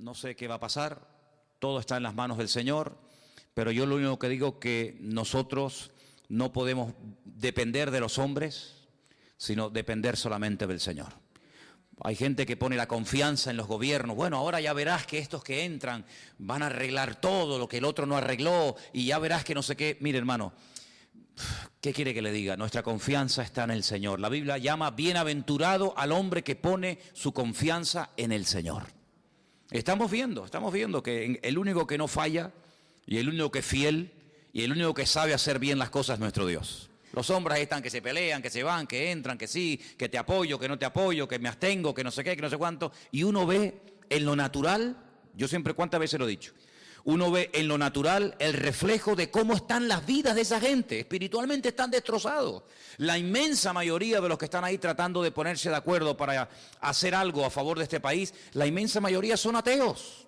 no sé qué va a pasar, todo está en las manos del Señor, pero yo lo único que digo es que nosotros no podemos depender de los hombres, sino depender solamente del Señor. Hay gente que pone la confianza en los gobiernos. Bueno, ahora ya verás que estos que entran van a arreglar todo lo que el otro no arregló y ya verás que no sé qué. Mire, hermano, ¿qué quiere que le diga? Nuestra confianza está en el Señor. La Biblia llama bienaventurado al hombre que pone su confianza en el Señor. Estamos viendo que el único que no falla y el único que es fiel y el único que sabe hacer bien las cosas es nuestro Dios. Los hombres ahí están que se pelean, que se van, que entran, que sí, que te apoyo, que no te apoyo, que me abstengo, que no sé qué, que no sé cuánto. Y uno ve en lo natural, yo siempre cuántas veces lo he dicho, uno ve en lo natural el reflejo de cómo están las vidas de esa gente. Espiritualmente están destrozados. La inmensa mayoría de los que están ahí tratando de ponerse de acuerdo para hacer algo a favor de este país, la inmensa mayoría son ateos.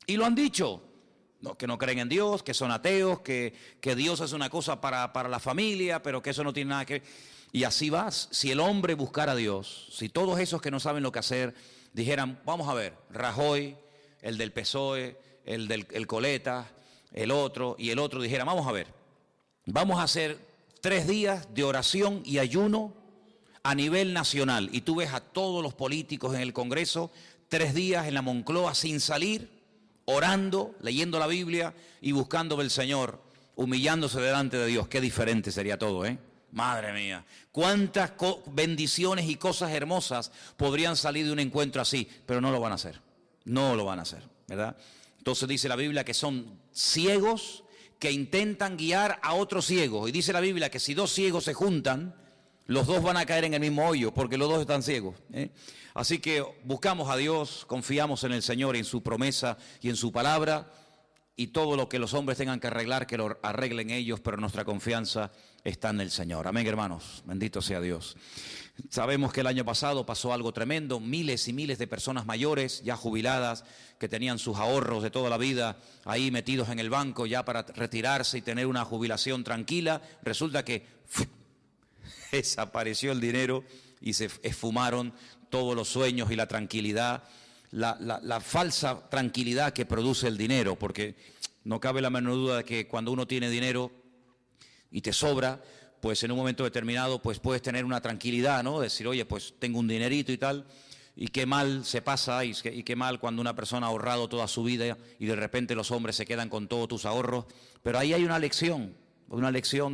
Y lo han dicho. No, que no creen en Dios, que son ateos, que Dios es una cosa para la familia, pero que eso no tiene nada que ver. Y así vas. Si el hombre buscara a Dios, si todos esos que no saben lo que hacer dijeran, vamos a ver, Rajoy, el del PSOE, el Coleta, el otro y el otro, dijera, vamos a ver, vamos a hacer 3 días de oración y ayuno a nivel nacional. Y tú ves a todos los políticos en el Congreso, 3 días en la Moncloa sin salir, orando, leyendo la Biblia y buscando del Señor, humillándose delante de Dios. Qué diferente sería todo, ¿eh? Madre mía, cuántas bendiciones y cosas hermosas podrían salir de un encuentro así, pero no lo van a hacer, no lo van a hacer, ¿verdad? Entonces dice la Biblia que son ciegos que intentan guiar a otros ciegos, y dice la Biblia que si 2 ciegos se juntan, los 2 van a caer en el mismo hoyo, porque los 2 están ciegos, ¿eh? Así que buscamos a Dios, confiamos en el Señor y en su promesa y en su palabra, y todo lo que los hombres tengan que arreglar, que lo arreglen ellos, pero nuestra confianza está en el Señor. Amén, hermanos, bendito sea Dios. Sabemos que el año pasado pasó algo tremendo, miles y miles de personas mayores, ya jubiladas, que tenían sus ahorros de toda la vida ahí metidos en el banco ya para retirarse y tener una jubilación tranquila. Resulta que desapareció el dinero y se esfumaron todos los sueños y la tranquilidad, la falsa tranquilidad que produce el dinero, porque no cabe la menor duda de que cuando uno tiene dinero y te sobra, pues en un momento determinado pues puedes tener una tranquilidad, ¿no? Decir, oye, pues tengo un dinerito y tal, y qué mal se pasa y qué mal cuando una persona ha ahorrado toda su vida y de repente los hombres se quedan con todos tus ahorros. Pero ahí hay una lección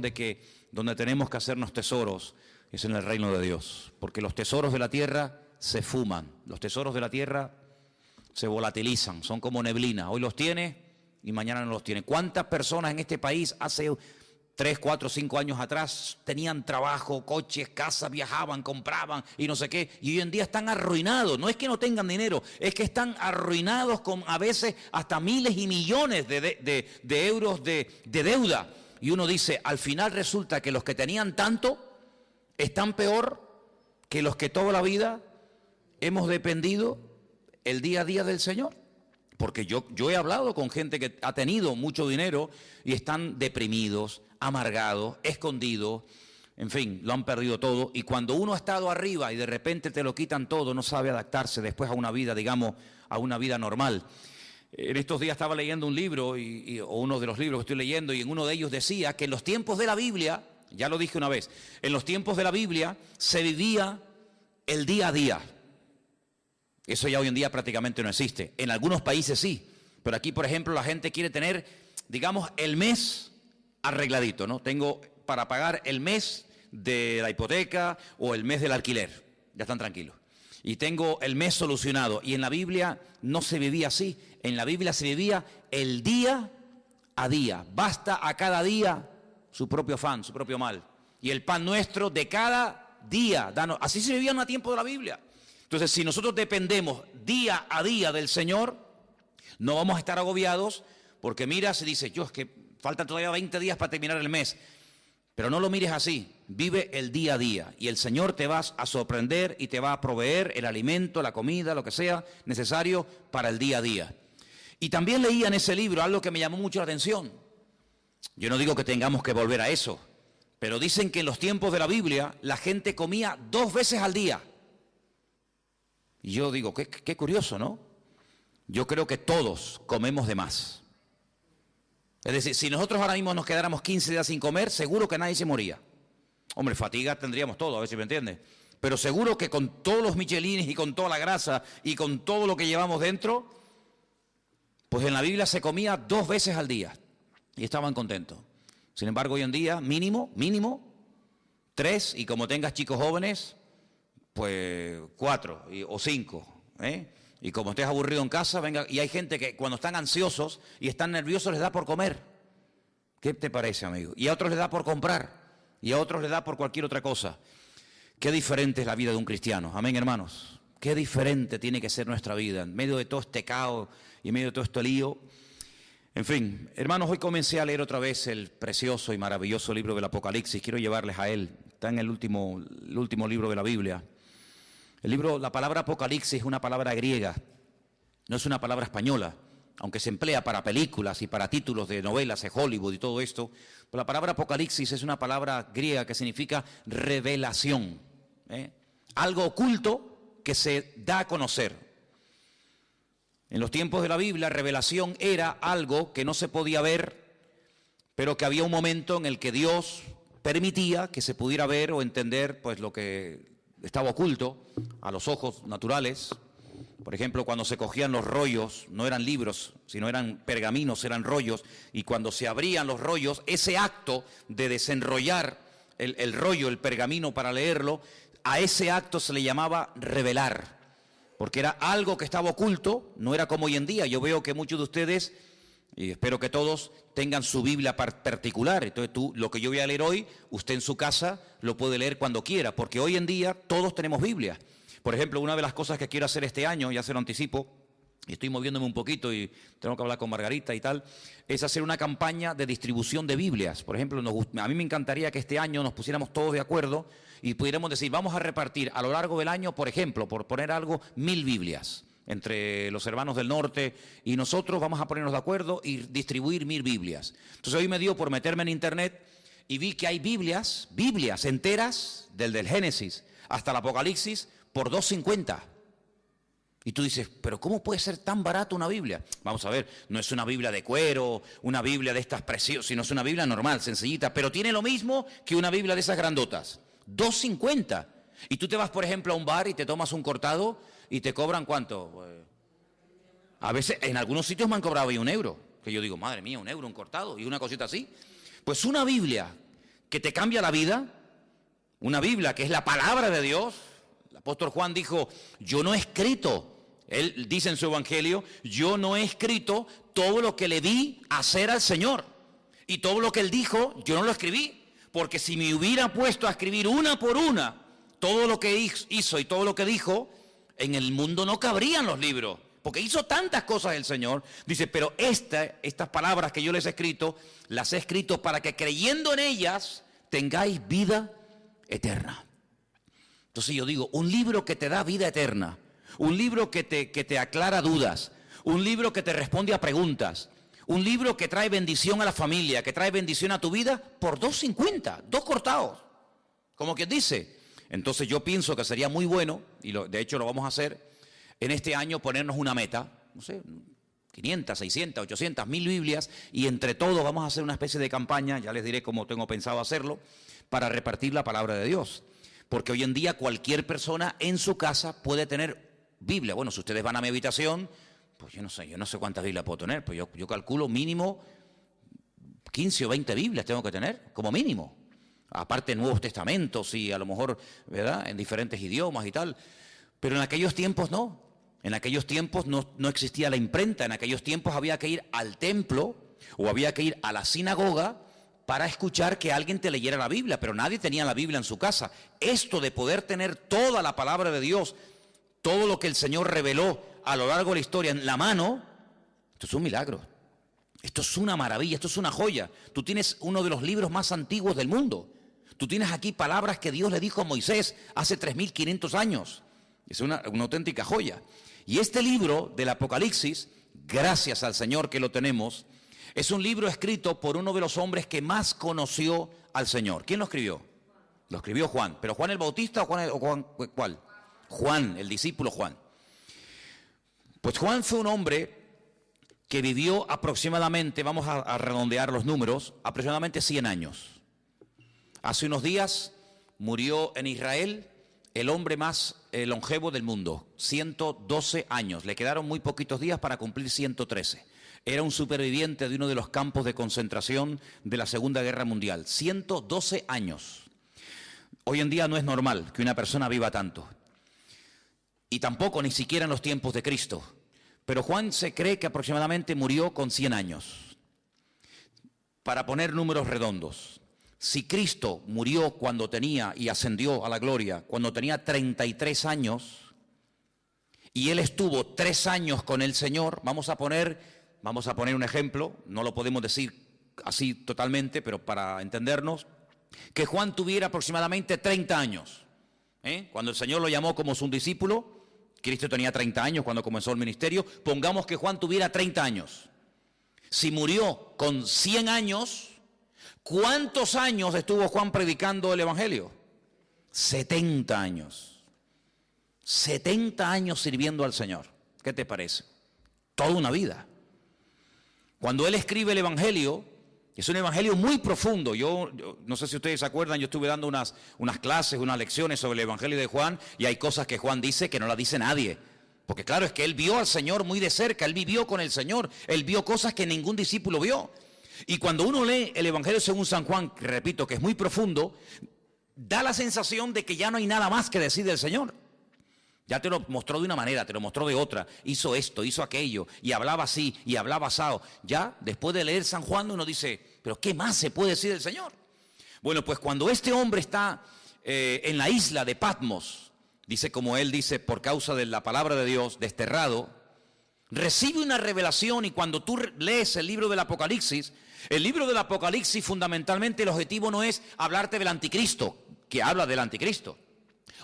de que donde tenemos que hacernos tesoros es en el reino de Dios, porque los tesoros de la tierra se fuman, los tesoros de la tierra se volatilizan, son como neblina, hoy los tienes y mañana no los tienes. ¿Cuántas personas en este país hace 3, 4, 5 años atrás tenían trabajo, coches, casas, viajaban, compraban y no sé qué, y hoy en día están arruinados? No es que no tengan dinero, es que están arruinados con a veces hasta miles y millones de euros de deuda. Y uno dice, al final resulta que los que tenían tanto están peor que los que toda la vida hemos dependido el día a día del Señor. Porque yo he hablado con gente que ha tenido mucho dinero y están deprimidos, amargados, escondidos, en fin, lo han perdido todo. Y cuando uno ha estado arriba y de repente te lo quitan todo, no sabe adaptarse después a una vida, digamos, a una vida normal. En estos días estaba leyendo un libro, o uno de los libros que estoy leyendo, y en uno de ellos decía que en los tiempos de la Biblia, ya lo dije una vez, en los tiempos de la Biblia se vivía el día a día. Eso ya hoy en día prácticamente no existe. En algunos países sí, pero aquí, por ejemplo, la gente quiere tener, digamos, el mes arregladito, ¿no? Tengo para pagar el mes de la hipoteca o el mes del alquiler, ya están tranquilos. Y tengo el mes solucionado. Y en la Biblia no se vivía así. En la Biblia se vivía el día a día. Basta a cada día su propio afán, su propio mal. Y el pan nuestro de cada día. Así se vivía en el tiempo de la Biblia. Entonces, si nosotros dependemos día a día del Señor, no vamos a estar agobiados, porque mira, se dice, yo es que faltan todavía 20 días para terminar el mes. Pero no lo mires así, vive el día a día y el Señor te va a sorprender y te va a proveer el alimento, la comida, lo que sea necesario para el día a día. Y también leía en ese libro algo que me llamó mucho la atención. Yo no digo que tengamos que volver a eso, pero dicen que en los tiempos de la Biblia la gente comía 2 veces al día. Y yo digo, qué curioso, ¿no? yo creo que todos comemos de más. Es decir, si nosotros ahora mismo nos quedáramos 15 días sin comer, seguro que nadie se moría. Hombre, fatiga tendríamos todo, a ver si me entiendes. Pero seguro que con todos los michelines y con toda la grasa y con todo lo que llevamos dentro, pues en la Biblia se comía 2 veces al día y estaban contentos. Sin embargo, hoy en día, mínimo, 3, y como tengas chicos jóvenes, pues 4 o 5, Y como estés aburrido en casa, venga, y hay gente que cuando están ansiosos y están nerviosos les da por comer. ¿Qué te parece, amigo? Y a otros les da por comprar, y a otros les da por cualquier otra cosa. Qué diferente es la vida de un cristiano, amén, hermanos. Qué diferente tiene que ser nuestra vida, en medio de todo este caos y en medio de todo este lío. En fin, hermanos, hoy comencé a leer otra vez el precioso y maravilloso libro del Apocalipsis. Quiero llevarles a él, está en el último libro de la Biblia. La palabra Apocalipsis es una palabra griega, no es una palabra española, aunque se emplea para películas y para títulos de novelas de Hollywood y todo esto. Pero la palabra Apocalipsis es una palabra griega que significa revelación, algo oculto que se da a conocer. En los tiempos de la Biblia, revelación era algo que no se podía ver, pero que había un momento en el que Dios permitía que se pudiera ver o entender pues lo que estaba oculto a los ojos naturales. Por ejemplo, cuando se cogían los rollos, no eran libros, sino eran pergaminos, eran rollos, y cuando se abrían los rollos, ese acto de desenrollar el rollo, el pergamino para leerlo, a ese acto se le llamaba revelar, porque era algo que estaba oculto, no era como hoy en día. Yo veo que muchos de ustedes, y espero que todos, tengan su Biblia particular. Entonces lo que yo voy a leer hoy, usted en su casa lo puede leer cuando quiera, porque hoy en día todos tenemos Biblia. Por ejemplo, una de las cosas que quiero hacer este año, ya se lo anticipo, y estoy moviéndome un poquito y tengo que hablar con Margarita y tal, es hacer una campaña de distribución de Biblias. Por ejemplo, a mí me encantaría que este año nos pusiéramos todos de acuerdo y pudiéramos decir, vamos a repartir a lo largo del año, por ejemplo, por poner algo, 1000 Biblias. Entre los hermanos del norte y nosotros vamos a ponernos de acuerdo y distribuir 1000 Biblias. Entonces hoy me dio por meterme en internet y vi que hay Biblias enteras, del Génesis hasta el Apocalipsis, por $2.50. Y tú dices, pero ¿cómo puede ser tan barato una Biblia? Vamos a ver, no es una Biblia de cuero, una Biblia de estas preciosas, sino es una Biblia normal, sencillita, pero tiene lo mismo que una Biblia de esas grandotas. $2.50. Y tú te vas, por ejemplo, a un bar y te tomas un cortado y te cobran ¿cuánto? A veces, en algunos sitios me han cobrado ahí €1, que yo digo, madre mía, €1, un cortado y una cosita así. Pues una Biblia que te cambia la vida, una Biblia que es la palabra de Dios. El apóstol Juan dijo, yo no he escrito, él dice en su evangelio, yo no he escrito todo lo que le vi hacer al Señor. Y todo lo que él dijo, yo no lo escribí, porque si me hubiera puesto a escribir una por una todo lo que hizo y todo lo que dijo, en el mundo no cabrían los libros, porque hizo tantas cosas el Señor. Dice, pero estas palabras que yo les he escrito, las he escrito para que creyendo en ellas tengáis vida eterna. Entonces yo digo, un libro que te da vida eterna, un libro que te aclara dudas, un libro que te responde a preguntas, un libro que trae bendición a la familia, que trae bendición a tu vida, por $2.50, 2 cortados, como quien dice. Entonces yo pienso que sería muy bueno, y de hecho lo vamos a hacer, en este año ponernos una meta, no sé, 500, 600, 800, 1000 Biblias, y entre todos vamos a hacer una especie de campaña, ya les diré cómo tengo pensado hacerlo, para repartir la palabra de Dios. Porque hoy en día cualquier persona en su casa puede tener Biblia. Bueno, si ustedes van a mi habitación, pues yo no sé cuántas Biblias puedo tener, pues yo calculo mínimo 15 o 20 Biblias tengo que tener, como mínimo. Aparte Nuevos Testamentos y a lo mejor, ¿verdad?, en diferentes idiomas y tal. Pero en aquellos tiempos no. En aquellos tiempos no existía la imprenta. En aquellos tiempos había que ir al templo o había que ir a la sinagoga para escuchar que alguien te leyera la Biblia, pero nadie tenía la Biblia en su casa. Esto de poder tener toda la palabra de Dios, todo lo que el Señor reveló a lo largo de la historia en la mano, esto es un milagro. Esto es una maravilla, esto es una joya. Tú tienes uno de los libros más antiguos del mundo. Tú tienes aquí palabras que Dios le dijo a Moisés hace 3500 años. Es una auténtica joya. Y este libro del Apocalipsis, gracias al Señor que lo tenemos, es un libro escrito por uno de los hombres que más conoció al Señor. ¿Quién lo escribió? Lo escribió Juan. ¿Pero Juan el Bautista o Juan ¿cuál? Juan, el discípulo Juan. Pues Juan fue un hombre que vivió aproximadamente, vamos a redondear los números, aproximadamente 100 años. Hace unos días murió en Israel el hombre más longevo del mundo, 112 años. Le quedaron muy poquitos días para cumplir 113. Era un superviviente de uno de los campos de concentración de la Segunda Guerra Mundial. 112 años. Hoy en día no es normal que una persona viva tanto. Y tampoco ni siquiera en los tiempos de Cristo. Pero Juan se cree que aproximadamente murió con 100 años. Para poner números redondos, si Cristo murió cuando tenía y ascendió a la gloria, cuando tenía 33 años, y él estuvo 3 años con el Señor, vamos a poner un ejemplo, no lo podemos decir así totalmente, pero para entendernos, que Juan tuviera aproximadamente 30 años. Cuando el Señor lo llamó como su discípulo, Cristo tenía 30 años cuando comenzó el ministerio, pongamos que Juan tuviera 30 años. Si murió con 100 años, ¿cuántos años estuvo Juan predicando el Evangelio? 70 años. 70 años sirviendo al Señor. ¿Qué te parece? Toda una vida. Cuando él escribe el Evangelio, es un evangelio muy profundo. Yo no sé si ustedes se acuerdan, yo estuve dando unas clases, unas lecciones sobre el Evangelio de Juan, y hay cosas que Juan dice que no las dice nadie. Porque claro, es que él vio al Señor muy de cerca, él vivió con el Señor, él vio cosas que ningún discípulo vio. Y cuando uno lee el Evangelio según San Juan, que repito que es muy profundo, da la sensación de que ya no hay nada más que decir del Señor. Ya te lo mostró de una manera, te lo mostró de otra, hizo esto, hizo aquello, y hablaba así, y hablaba asado. Ya, después de leer San Juan, uno dice, ¿pero qué más se puede decir del Señor? Bueno, pues cuando este hombre está en la isla de Patmos, dice como él dice, por causa de la palabra de Dios, desterrado, recibe una revelación, y cuando tú lees el libro del Apocalipsis fundamentalmente el objetivo no es hablarte del anticristo, que habla del anticristo,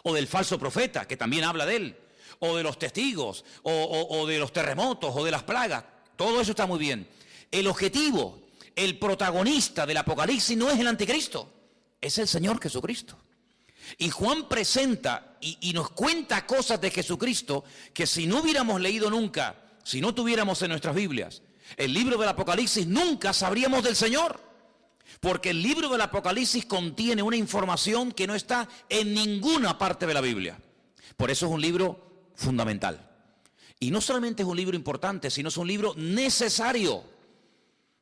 o del falso profeta, que también habla de él, o de los testigos, o de los terremotos, o de las plagas. Todo eso está muy bien. El objetivo, el protagonista del Apocalipsis no es el anticristo, es el Señor Jesucristo. Y Juan presenta y nos cuenta cosas de Jesucristo que si no hubiéramos leído nunca, si no tuviéramos en nuestras Biblias el libro del Apocalipsis, nunca sabríamos del Señor. Porque el libro del Apocalipsis contiene una información que no está en ninguna parte de la Biblia. Por eso es un libro fundamental. Y no solamente es un libro importante, sino es un libro necesario.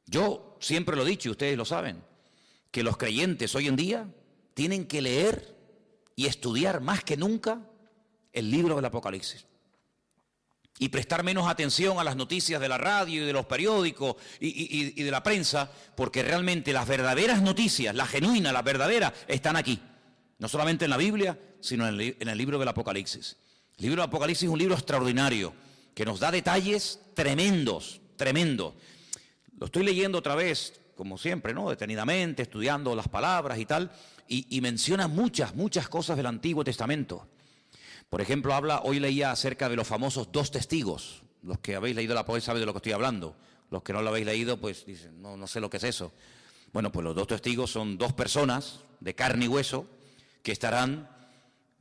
Yo siempre lo he dicho, y ustedes lo saben, que los creyentes hoy en día tienen que leer y estudiar más que nunca el libro del Apocalipsis. Y prestar menos atención a las noticias de la radio y de los periódicos y de la prensa, porque realmente las verdaderas noticias, las genuinas, las verdaderas, están aquí. No solamente en la Biblia, sino en el libro del Apocalipsis. El libro del Apocalipsis es un libro extraordinario, que nos da detalles tremendos, tremendos. Lo estoy leyendo otra vez, como siempre, ¿no? Detenidamente, estudiando las palabras y tal, y menciona muchas cosas del Antiguo Testamento. Por ejemplo, hoy leía acerca de los famosos 2 testigos. Los que habéis leído la poesía saben de lo que estoy hablando. Los que no lo habéis leído, pues dicen, no sé lo que es eso. Bueno, pues los 2 testigos son 2 personas de carne y hueso que estarán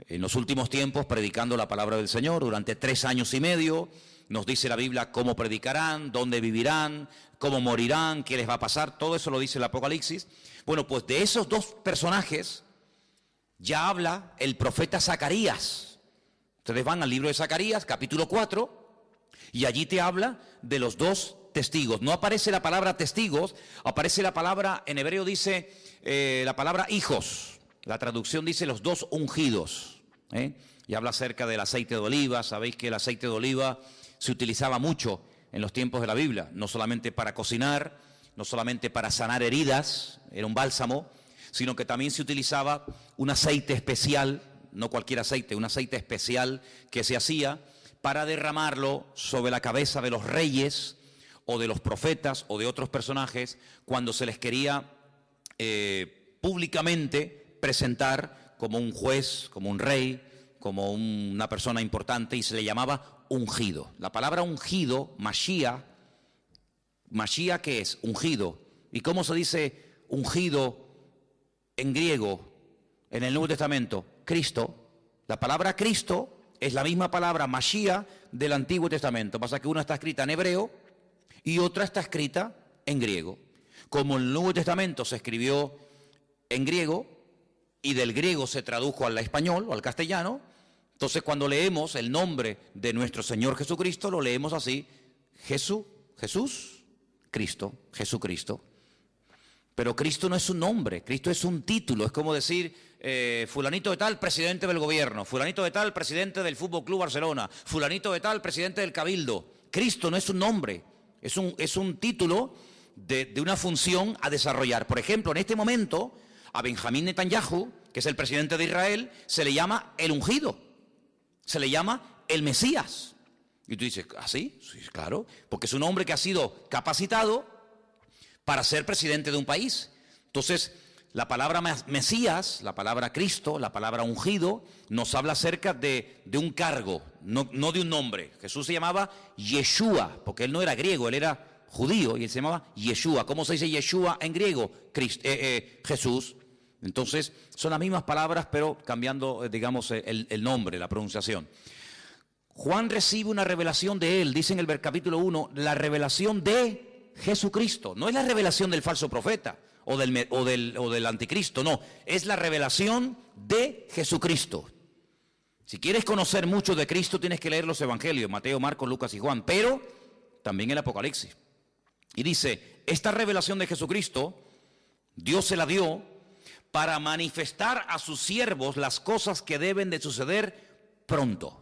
en los últimos tiempos predicando la palabra del Señor durante 3 años y medio. Nos dice la Biblia cómo predicarán, dónde vivirán, cómo morirán, qué les va a pasar. Todo eso lo dice el Apocalipsis. Bueno, pues de esos 2 personajes ya habla el profeta Zacarías. Ustedes van al libro de Zacarías, capítulo 4, y allí te habla de los 2 testigos. No aparece la palabra testigos, aparece la palabra, en hebreo dice la palabra hijos. La traducción dice los 2 ungidos. Y habla acerca del aceite de oliva. Sabéis que el aceite de oliva se utilizaba mucho en los tiempos de la Biblia, no solamente para cocinar, no solamente para sanar heridas, era un bálsamo, sino que también se utilizaba un aceite especial, no cualquier aceite, un aceite especial que se hacía para derramarlo sobre la cabeza de los reyes o de los profetas o de otros personajes cuando se les quería públicamente presentar como un juez, como un rey, como una persona importante, y se le llamaba ungido. La palabra ungido, Mashiach, ¿qué es? Ungido. ¿Y cómo se dice ungido en griego en el Nuevo Testamento? Cristo. La palabra Cristo es la misma palabra Mashiach del Antiguo Testamento. Pasa que una está escrita en hebreo y otra está escrita en griego. Como el Nuevo Testamento se escribió en griego y del griego se tradujo al español o al castellano, entonces cuando leemos el nombre de nuestro Señor Jesucristo, lo leemos así: Jesús, Cristo, Jesucristo. Pero Cristo no es un nombre, Cristo es un título. Es como decir, fulanito de tal, presidente del gobierno, fulanito de tal, presidente del Fútbol Club Barcelona, fulanito de tal, presidente del Cabildo. Cristo no es un nombre, es un título de una función a desarrollar. Por ejemplo, en este momento, a Benjamín Netanyahu, que es el presidente de Israel, se le llama el ungido, se le llama el Mesías. Y tú dices, ¿ah, sí? Sí, claro, porque es un hombre que ha sido capacitado para ser presidente de un país. Entonces, la palabra Mesías, la palabra Cristo, la palabra ungido, nos habla acerca de un cargo, no de un nombre. Jesús se llamaba Yeshua, porque él no era griego, él era judío, y él se llamaba Yeshua. ¿Cómo se dice Yeshua en griego? Jesús. Entonces, son las mismas palabras, pero cambiando, digamos, el nombre, la pronunciación. Juan recibe una revelación de él, dice en el capítulo 1, la revelación de Jesucristo. No es la revelación del falso profeta o del anticristo, no. Es la revelación de Jesucristo. Si quieres conocer mucho de Cristo, tienes que leer los evangelios, Mateo, Marcos, Lucas y Juan, pero también el Apocalipsis. Y dice, esta revelación de Jesucristo, Dios se la dio para manifestar a sus siervos las cosas que deben de suceder pronto.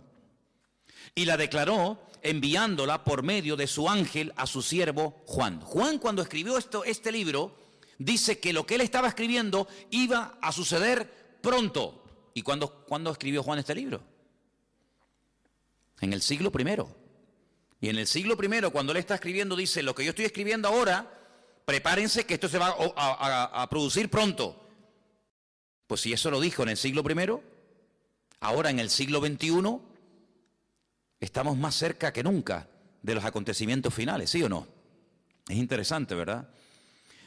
Y la declaró enviándola por medio de su ángel a su siervo Juan. Juan, cuando escribió este libro, dice que lo que él estaba escribiendo iba a suceder pronto. ¿Y cuándo escribió Juan este libro? En el siglo I. Y en el siglo I, cuando él está escribiendo, dice, lo que yo estoy escribiendo ahora, prepárense que esto se va a producir pronto. Pues si eso lo dijo en el siglo I, ahora en el siglo XXI, estamos más cerca que nunca de los acontecimientos finales, ¿sí o no? Es interesante, ¿verdad?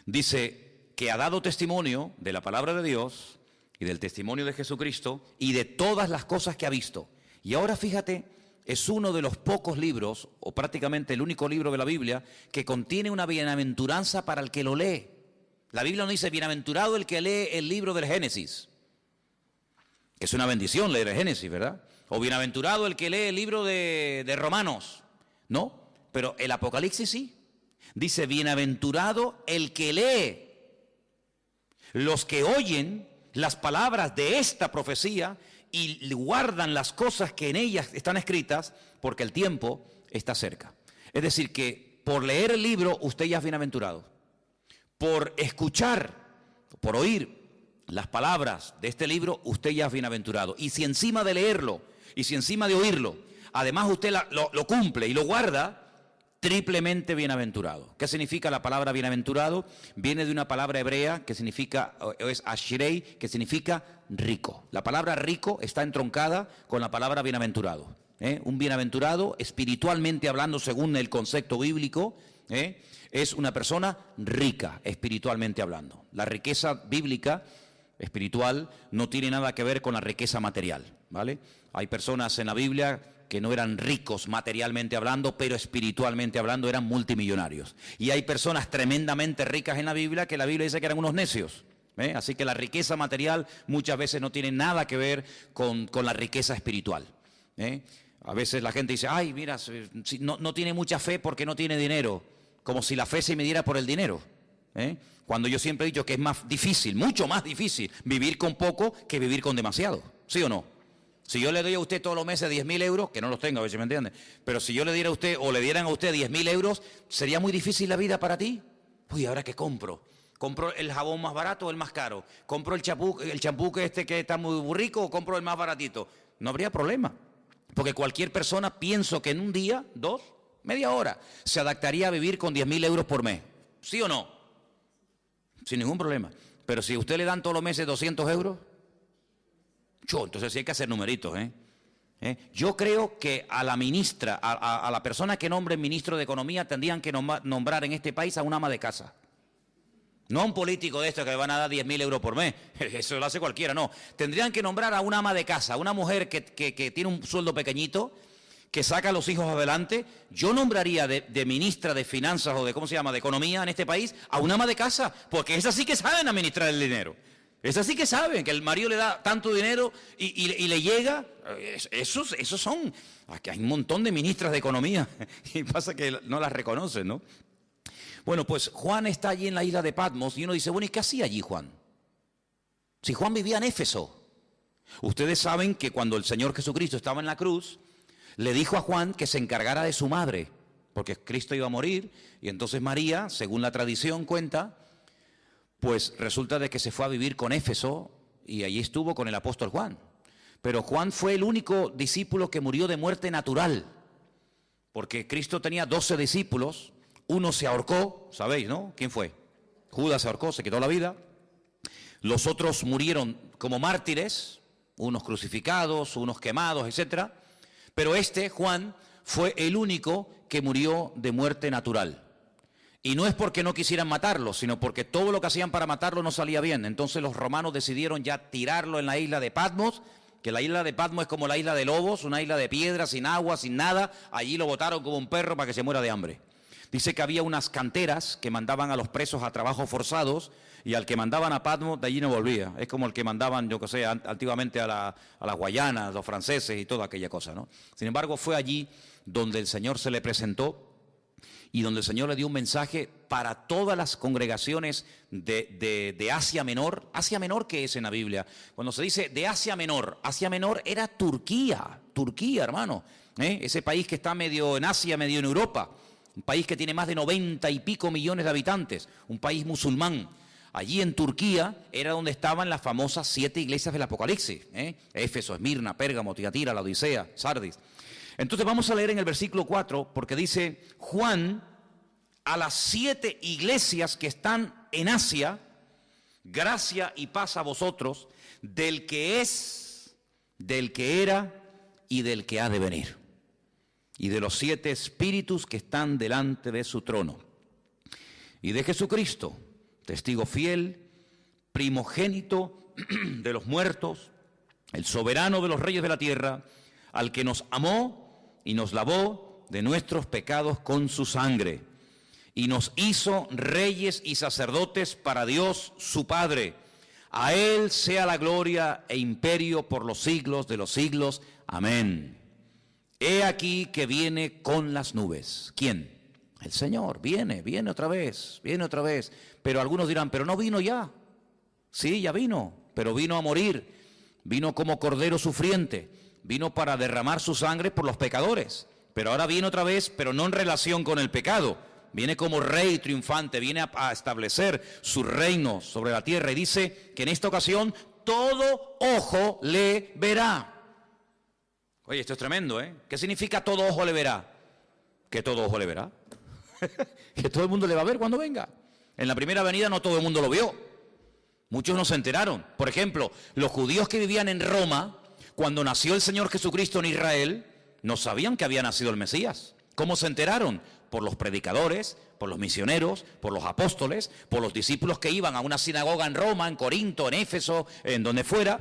Dice que ha dado testimonio de la palabra de Dios y del testimonio de Jesucristo y de todas las cosas que ha visto. Y ahora fíjate, es uno de los pocos libros, o prácticamente el único libro de la Biblia, que contiene una bienaventuranza para el que lo lee. La Biblia no dice, bienaventurado el que lee el libro del Génesis, que es una bendición leer el Génesis, ¿verdad? O bienaventurado el que lee el libro de Romanos. No, pero el Apocalipsis sí. Dice, bienaventurado el que lee. Los que oyen las palabras de esta profecía y guardan las cosas que en ellas están escritas, porque el tiempo está cerca. Es decir, que por leer el libro usted ya es bienaventurado. Por escuchar, por oír las palabras de este libro, usted ya es bienaventurado. Y si encima de leerlo, y si encima de oírlo, además usted lo cumple y lo guarda, triplemente bienaventurado. ¿Qué significa la palabra bienaventurado? Viene de una palabra hebrea que significa, es ashrei, que significa rico. La palabra rico está entroncada con la palabra bienaventurado. Un bienaventurado, espiritualmente hablando, según el concepto bíblico, es una persona rica, espiritualmente hablando. La riqueza bíblica espiritual no tiene nada que ver con la riqueza material, ¿vale? Hay personas en la Biblia que no eran ricos materialmente hablando, pero espiritualmente hablando eran multimillonarios. Y hay personas tremendamente ricas en la Biblia que la Biblia dice que eran unos necios. Así que la riqueza material muchas veces no tiene nada que ver con la riqueza espiritual. A veces la gente dice, ay, mira, no tiene mucha fe porque no tiene dinero, como si la fe se midiera por el dinero. Cuando yo siempre he dicho que es más difícil, mucho más difícil, vivir con poco que vivir con demasiado. ¿Sí o no? Si yo le doy a usted todos los meses 10.000 euros, que no los tengo, a ver si me entiende, pero si yo le diera a usted o le dieran a usted 10.000 euros, ¿sería muy difícil la vida para ti? Uy, ¿ahora qué compro? ¿Compro el jabón más barato o el más caro? ¿Compro el champú que está muy rico o compro el más baratito? No habría problema, porque cualquier persona, pienso que en un día, 2, media hora, se adaptaría a vivir con 10.000 euros por mes. ¿Sí o no? Sin ningún problema. Pero si a usted le dan todos los meses 200 euros, entonces sí hay que hacer numeritos, Yo creo que a la ministra, a la persona que nombre ministro de Economía, tendrían que nombrar en este país a una ama de casa. No a un político de estos que le van a dar 10.000 euros por mes. Eso lo hace cualquiera, no. Tendrían que nombrar a una ama de casa, una mujer que tiene un sueldo pequeñito, que saca a los hijos adelante. Yo nombraría de ministra de Finanzas o de, ¿cómo se llama?, de Economía en este país, a una ama de casa, porque esas sí que saben administrar el dinero. Esas sí que saben que el marido le da tanto dinero y le llega. Esos son... Aquí hay un montón de ministras de Economía y pasa que no las reconocen, ¿no? Bueno, pues Juan está allí en la isla de Patmos y uno dice, bueno, ¿y qué hacía allí Juan? Si Juan vivía en Éfeso. Ustedes saben que cuando el Señor Jesucristo estaba en la cruz, le dijo a Juan que se encargara de su madre, porque Cristo iba a morir, y entonces María, según la tradición cuenta, pues resulta de que se fue a vivir con Éfeso y allí estuvo con el apóstol Juan. Pero Juan fue el único discípulo que murió de muerte natural, porque Cristo tenía 12 discípulos. Uno se ahorcó, ¿sabéis, no? ¿Quién fue? Judas se ahorcó, se quitó la vida. Los otros murieron como mártires, unos crucificados, unos quemados, etcétera. Pero Juan, fue el único que murió de muerte natural. Y no es porque no quisieran matarlo, sino porque todo lo que hacían para matarlo no salía bien. Entonces los romanos decidieron ya tirarlo en la isla de Patmos, que la isla de Patmos es como la isla de Lobos, una isla de piedra, sin agua, sin nada. Allí lo botaron como un perro para que se muera de hambre. Dice que había unas canteras que mandaban a los presos a trabajos forzados y al que mandaban a Patmos de allí no volvía. Es como el que mandaban, yo que sé, antiguamente a las Guayanas, los franceses y toda aquella cosa, ¿no? Sin embargo, fue allí donde el Señor se le presentó y donde el Señor le dio un mensaje para todas las congregaciones de Asia Menor. ¿Asia Menor qué es en la Biblia? Cuando se dice de Asia Menor era Turquía, hermano. Ese país que está medio en Asia, medio en Europa. Un país que tiene más de 90 y pico millones de habitantes, un país musulmán. Allí en Turquía era donde estaban las famosas 7 iglesias del Apocalipsis, Éfeso, Esmirna, Pérgamo, Tiatira, la Odisea, Sardis. Entonces vamos a leer en el versículo 4, porque dice, Juan, a las 7 iglesias que están en Asia, gracia y paz a vosotros, del que es, del que era y del que ha de venir, y de los 7 espíritus que están delante de su trono, y de Jesucristo, testigo fiel, primogénito de los muertos, el soberano de los reyes de la tierra, al que nos amó y nos lavó de nuestros pecados con su sangre, y nos hizo reyes y sacerdotes para Dios su Padre. A Él sea la gloria e imperio por los siglos de los siglos. Amén. He aquí que viene con las nubes. ¿Quién? El Señor. Viene otra vez, Pero algunos dirán, pero no vino ya. Sí, ya vino, pero vino a morir. Vino como cordero sufriente. Vino para derramar su sangre por los pecadores. Pero ahora viene otra vez, pero no en relación con el pecado. Viene como rey triunfante, viene a establecer su reino sobre la tierra. Y dice que en esta ocasión todo ojo le verá. Oye, esto es tremendo, ¿eh? ¿Qué significa todo ojo le verá? Que todo ojo le verá. Que todo el mundo le va a ver cuando venga. En la primera venida no todo el mundo lo vio. Muchos no se enteraron. Por ejemplo, los judíos que vivían en Roma, cuando nació el Señor Jesucristo en Israel, no sabían que había nacido el Mesías. ¿Cómo se enteraron? Por los predicadores, por los misioneros, por los apóstoles, por los discípulos que iban a una sinagoga en Roma, en Corinto, en Éfeso, en donde fuera,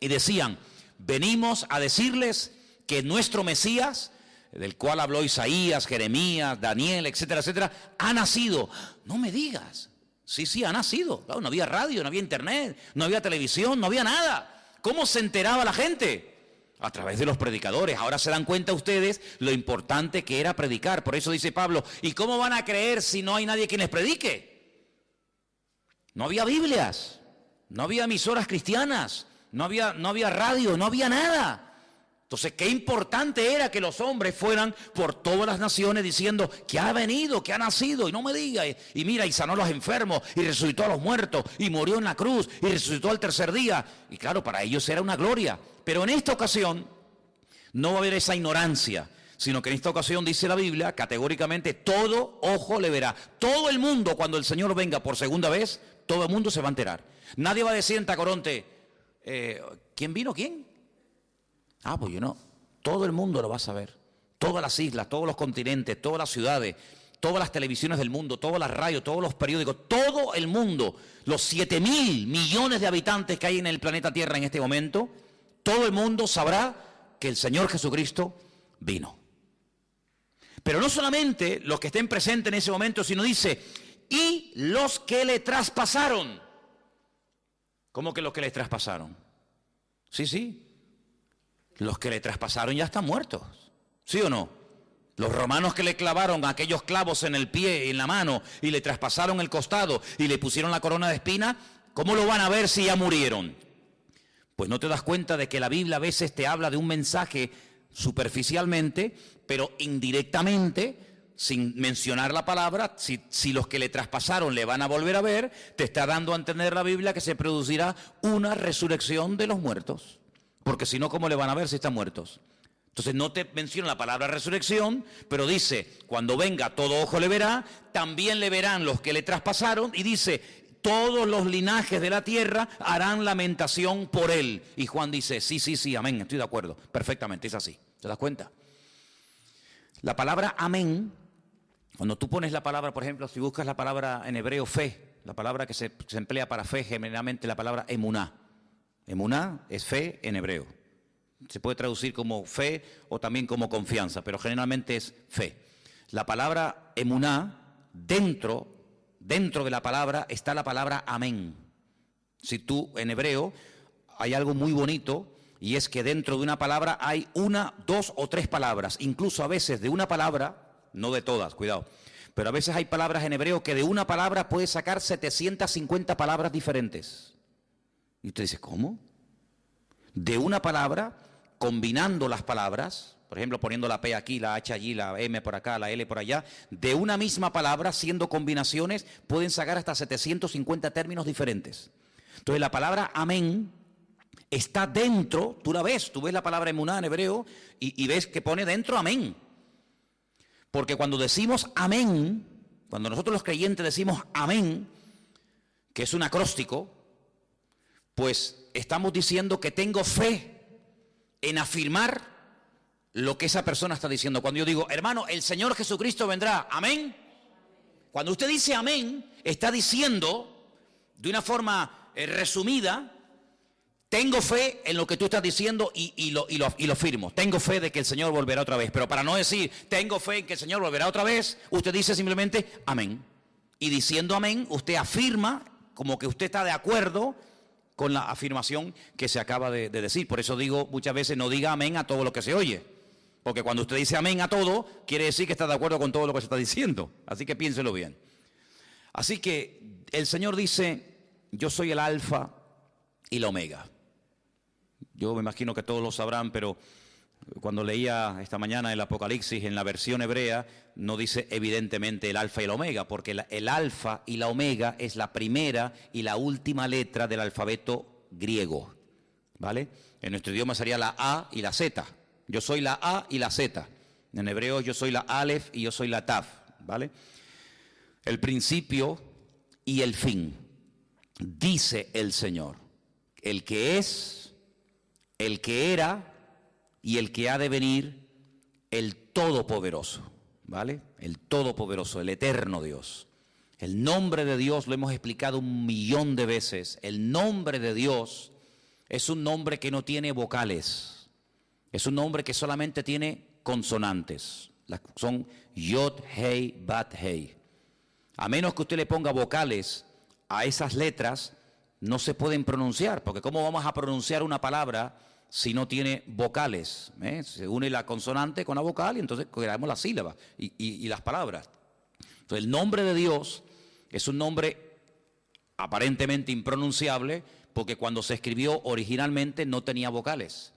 y decían, venimos a decirles que nuestro Mesías, del cual habló Isaías, Jeremías, Daniel, etcétera, etcétera, ha nacido. No me digas. Sí, ha nacido. Claro, no había radio, no había internet, no había televisión, no había nada. ¿Cómo se enteraba la gente? A través de los predicadores. Ahora se dan cuenta ustedes lo importante que era predicar. Por eso dice Pablo, ¿y cómo van a creer si no hay nadie quien les predique? No había Biblias, no había emisoras cristianas, no había radio, no había nada. Entonces, qué importante era que los hombres fueran por todas las naciones diciendo que ha venido, que ha nacido, y no me diga, y mira, y sanó a los enfermos, y resucitó a los muertos, y murió en la cruz, y resucitó al tercer día. Y claro, para ellos era una gloria. Pero en esta ocasión no va a haber esa ignorancia, sino que en esta ocasión dice la Biblia, categóricamente, todo ojo le verá. Todo el mundo, cuando el Señor venga por segunda vez, todo el mundo se va a enterar. Nadie va a decir en Tacoronte, ¿quién vino? ¿Quién? Pues yo no. Todo el mundo lo va a saber. Todas las islas, todos los continentes, todas las ciudades. todas las televisiones del mundo, todas las radios, todos los periódicos, todo el mundo, los 7.000 millones de habitantes que hay en el planeta Tierra en este momento, todo el mundo sabrá que el Señor Jesucristo vino. Pero no solamente los que estén presentes en ese momento, sino dice, y los que le traspasaron. ¿Cómo que los que le traspasaron? Sí. Los que le traspasaron ya están muertos. ¿Sí o no? Los romanos que le clavaron aquellos clavos en el pie y en la mano y le traspasaron el costado y le pusieron la corona de espina, ¿cómo lo van a ver si ya murieron? Pues no te das cuenta de que la Biblia a veces te habla de un mensaje superficialmente, pero indirectamente, sin mencionar la palabra, si los que le traspasaron le van a volver a ver, te está dando a entender la Biblia que se producirá una resurrección de los muertos. Porque si no, ¿cómo le van a ver si están muertos? Entonces no te menciona la palabra resurrección, pero dice, cuando venga todo ojo le verá, también le verán los que le traspasaron, y dice, todos los linajes de la tierra harán lamentación por él. Y Juan dice, sí, amén, estoy de acuerdo, perfectamente, es así. ¿Te das cuenta? La palabra amén, cuando tú pones la palabra, por ejemplo, si buscas la palabra en hebreo fe, la palabra que se emplea para fe, generalmente la palabra emuná. Emuná es fe en hebreo. Se puede traducir como fe o también como confianza, pero generalmente es fe. La palabra emuná, dentro de la palabra está la palabra amén. Si tú, en hebreo, hay algo muy bonito, y es que dentro de una palabra hay una, dos o tres palabras. Incluso a veces de una palabra, no de todas, cuidado, pero a veces hay palabras en hebreo que de una palabra puedes sacar 750 palabras diferentes. Y tú dices, ¿cómo? De una palabra, combinando las palabras, por ejemplo, poniendo la P aquí, la H allí, la M por acá, la L por allá, de una misma palabra, siendo combinaciones, pueden sacar hasta 750 términos diferentes. Entonces la palabra amén está dentro, tú la ves, tú ves la palabra emuná en hebreo y ves que pone dentro amén. Porque cuando decimos amén, cuando nosotros los creyentes decimos amén, que es un acróstico, pues estamos diciendo que tengo fe en afirmar lo que esa persona está diciendo. Cuando yo digo, hermano, el Señor Jesucristo vendrá, amén. Cuando usted dice amén, está diciendo de una forma resumida, tengo fe en lo que tú estás diciendo y lo firmo. Tengo fe de que el Señor volverá otra vez. Pero para no decir, tengo fe en que el Señor volverá otra vez, usted dice simplemente, amén. Y diciendo amén, usted afirma como que usted está de acuerdo con la afirmación que se acaba de decir. Por eso digo muchas veces, no diga amén a todo lo que se oye. Porque cuando usted dice amén a todo, quiere decir que está de acuerdo con todo lo que se está diciendo. Así que piénselo bien. Así que el Señor dice, yo soy el alfa y la omega. Yo me imagino que todos lo sabrán, pero cuando leía esta mañana el Apocalipsis en la versión hebrea, no dice evidentemente el alfa y la omega, porque el alfa y la omega es la primera y la última letra del alfabeto griego, ¿vale? En nuestro idioma sería la A y la Z. Yo soy la A y la Z. En hebreo yo soy la Aleph y yo soy la Taf, ¿vale? El principio y el fin, dice el Señor, el que es, el que era y el que ha de venir, el Todopoderoso, ¿vale? El Todopoderoso, el eterno Dios. El nombre de Dios lo hemos explicado 1.000.000 de veces. El nombre de Dios es un nombre que no tiene vocales. Es un nombre que solamente tiene consonantes. Son Yod, Hei, Bat, Hei. A menos que usted le ponga vocales a esas letras, no se pueden pronunciar, porque ¿cómo vamos a pronunciar una palabra si no tiene vocales? Se une la consonante con la vocal y entonces creamos las sílabas y las palabras. Entonces el nombre de Dios es un nombre aparentemente impronunciable porque cuando se escribió originalmente no tenía vocales.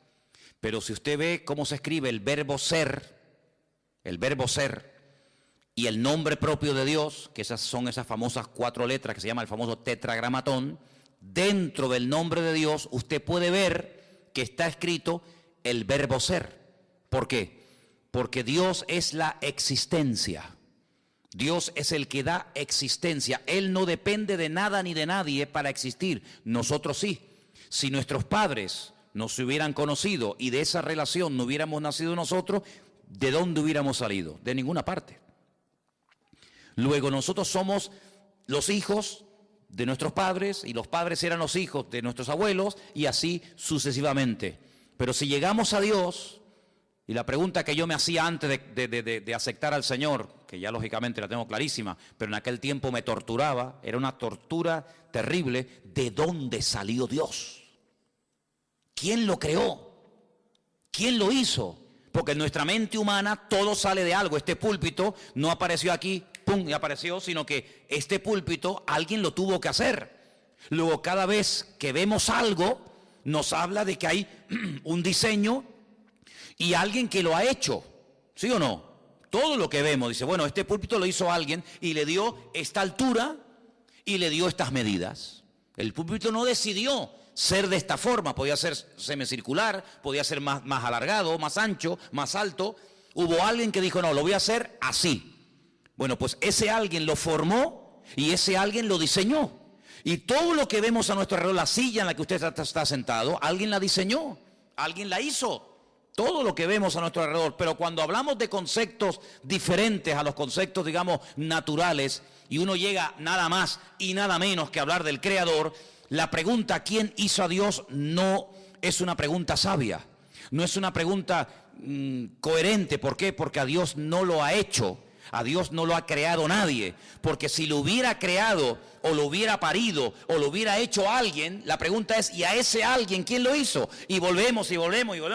Pero si usted ve cómo se escribe el verbo ser y el nombre propio de Dios, que son esas famosas 4 letras que se llama el famoso tetragramatón, dentro del nombre de Dios usted puede ver que está escrito el verbo ser. ¿Por qué? Porque Dios es la existencia. Dios es el que da existencia. Él no depende de nada ni de nadie para existir. Nosotros sí. Si nuestros padres nos hubieran conocido y de esa relación no hubiéramos nacido nosotros, ¿de dónde hubiéramos salido? De ninguna parte. Luego nosotros somos los hijos de nuestros padres y los padres eran los hijos de nuestros abuelos y así sucesivamente. Pero si llegamos a Dios, y la pregunta que yo me hacía antes de aceptar al Señor, que ya lógicamente la tengo clarísima, pero en aquel tiempo me torturaba, era una tortura terrible, ¿de dónde salió Dios? ¿Quién lo creó? ¿Quién lo hizo? Porque en nuestra mente humana todo sale de algo. Este púlpito no apareció aquí, pum, y apareció, sino que este púlpito alguien lo tuvo que hacer. Luego cada vez que vemos algo, nos habla de que hay un diseño y alguien que lo ha hecho, ¿sí o no? Todo lo que vemos, dice, bueno, este púlpito lo hizo alguien y le dio esta altura y le dio estas medidas. El púlpito no decidió ser de esta forma, podía ser semicircular, podía ser más alargado, más ancho, más alto. Hubo alguien que dijo, no, lo voy a hacer así. Bueno, pues ese alguien lo formó y ese alguien lo diseñó. Y todo lo que vemos a nuestro alrededor, la silla en la que usted está sentado, alguien la diseñó, alguien la hizo. Todo lo que vemos a nuestro alrededor, pero cuando hablamos de conceptos diferentes a los conceptos, digamos, naturales, y uno llega nada más y nada menos que hablar del Creador, la pregunta ¿quién hizo a Dios? No es una pregunta sabia, no es una pregunta coherente. ¿Por qué? Porque a Dios no lo ha hecho, a Dios no lo ha creado nadie, porque si lo hubiera creado o lo hubiera parido o lo hubiera hecho alguien, la pregunta es ¿y a ese alguien quién lo hizo? Y volvemos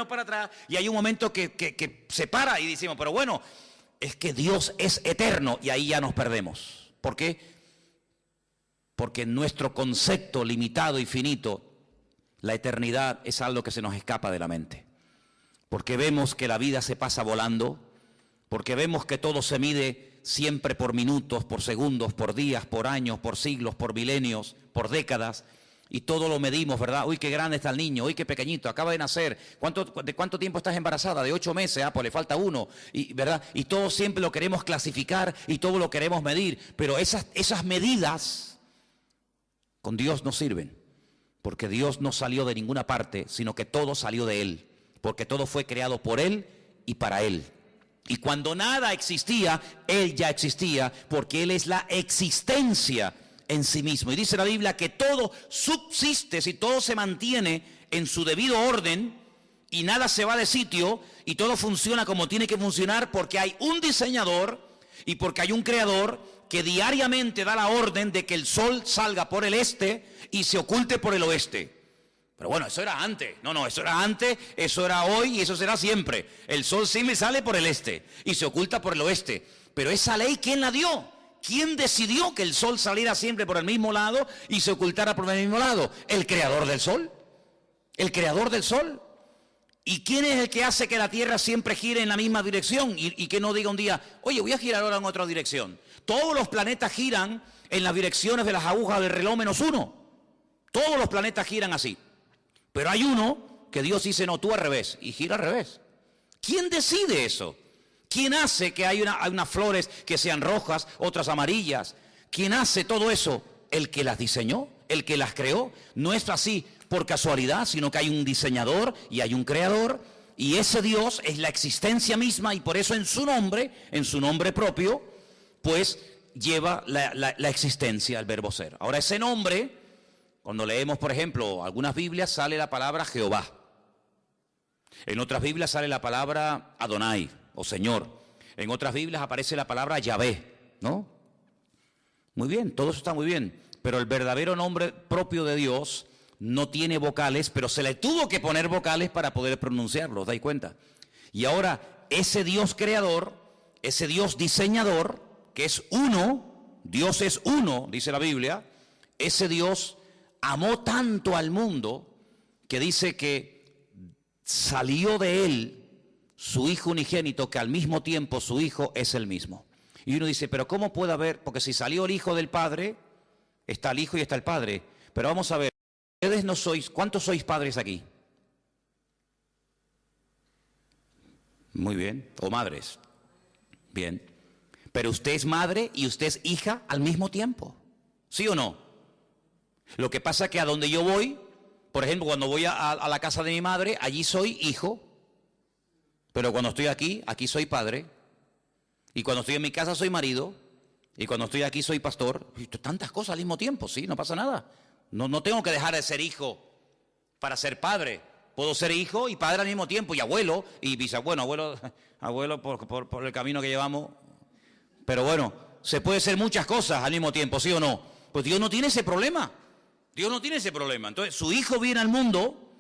para atrás y hay un momento que se para y decimos, pero bueno, es que Dios es eterno y ahí ya nos perdemos. ¿Por qué? Porque en nuestro concepto limitado y finito, la eternidad es algo que se nos escapa de la mente. Porque vemos que la vida se pasa volando, porque vemos que todo se mide siempre por minutos, por segundos, por días, por años, por siglos, por milenios, por décadas, y todo lo medimos, ¿verdad? Uy, qué grande está el niño, uy, qué pequeñito, acaba de nacer. ¿De cuánto tiempo estás embarazada? De 8 meses, pues le falta 1, ¿verdad? Y todo siempre lo queremos clasificar y todo lo queremos medir, pero esas medidas con Dios no sirven, porque Dios no salió de ninguna parte, sino que todo salió de Él, porque todo fue creado por Él y para Él. Y cuando nada existía, Él ya existía, porque Él es la existencia en sí mismo. Y dice la Biblia que todo subsiste, si todo se mantiene en su debido orden y nada se va de sitio y todo funciona como tiene que funcionar, porque hay un diseñador y porque hay un creador que diariamente da la orden de que el sol salga por el este y se oculte por el oeste. Pero bueno, eso era antes. No, eso era antes, eso era hoy y eso será siempre. El sol sí me sale por el este y se oculta por el oeste. Pero esa ley, ¿quién la dio? ¿Quién decidió que el sol saliera siempre por el mismo lado y se ocultara por el mismo lado? El creador del sol. El creador del sol. ¿Y quién es el que hace que la Tierra siempre gire en la misma dirección? Y que no diga un día, oye, voy a girar ahora en otra dirección. Todos los planetas giran en las direcciones de las agujas del reloj menos uno. Todos los planetas giran así. Pero hay uno que Dios dice, no, tú al revés, y gira al revés. ¿Quién decide eso? ¿Quién hace que hay unas flores que sean rojas, otras amarillas? ¿Quién hace todo eso? El que las diseñó, el que las creó. No es así por casualidad, sino que hay un diseñador y hay un creador. Y ese Dios es la existencia misma y por eso en su nombre propio, pues lleva la existencia, el verbo ser. Ahora ese nombre, cuando leemos, por ejemplo, algunas Biblias sale la palabra Jehová. En otras Biblias sale la palabra Adonai, o Señor. En otras Biblias aparece la palabra Yahvé, ¿no? Muy bien, todo eso está muy bien. Pero el verdadero nombre propio de Dios no tiene vocales, pero se le tuvo que poner vocales para poder pronunciarlo, ¿os dais cuenta? Y ahora, ese Dios creador, ese Dios diseñador, que es uno, Dios es uno, dice la Biblia, ese Dios amó tanto al mundo que dice que salió de él su hijo unigénito, que al mismo tiempo su hijo es el mismo. Y uno dice, pero ¿cómo puede haber? Porque si salió el hijo del padre, está el hijo y está el padre. Pero vamos a ver, ustedes no sois, ¿cuántos sois padres aquí? Muy bien, o madres. Bien. Pero usted es madre y usted es hija al mismo tiempo. ¿Sí o no? Lo que pasa es que a donde yo voy, por ejemplo, cuando voy a la casa de mi madre, allí soy hijo. Pero cuando estoy aquí, aquí soy padre. Y cuando estoy en mi casa soy marido. Y cuando estoy aquí soy pastor. Y tantas cosas al mismo tiempo, sí, no pasa nada. No tengo que dejar de ser hijo para ser padre. Puedo ser hijo y padre al mismo tiempo, y abuelo, y bisabuelo, abuelo por el camino que llevamos. Pero bueno, se puede ser muchas cosas al mismo tiempo, ¿sí o no? Pues Dios no tiene ese problema. Dios no tiene ese problema. Entonces, su hijo viene al mundo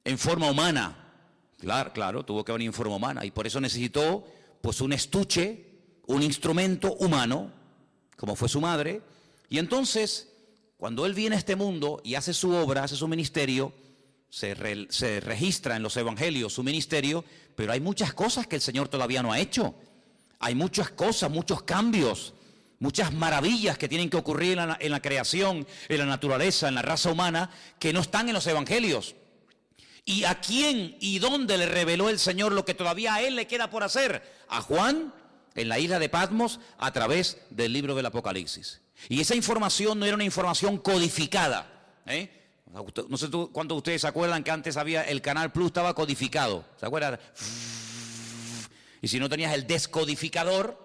en forma humana. Claro, tuvo que venir en forma humana. Y por eso necesitó, pues, un estuche, un instrumento humano, como fue su madre. Y entonces, cuando él viene a este mundo y hace su obra, hace su ministerio, se registra en los evangelios su ministerio, pero hay muchas cosas que el Señor todavía no ha hecho. Hay muchas cosas, muchos cambios, muchas maravillas que tienen que ocurrir en la creación, en la naturaleza, en la raza humana, que no están en los evangelios. ¿Y a quién y dónde le reveló el Señor lo que todavía a él le queda por hacer? A Juan, en la isla de Patmos, a través del libro del Apocalipsis. Y esa información no era una información codificada, No sé cuántos de ustedes se acuerdan que antes había el Canal Plus, estaba codificado, ¿se acuerdan? Y si no tenías el descodificador,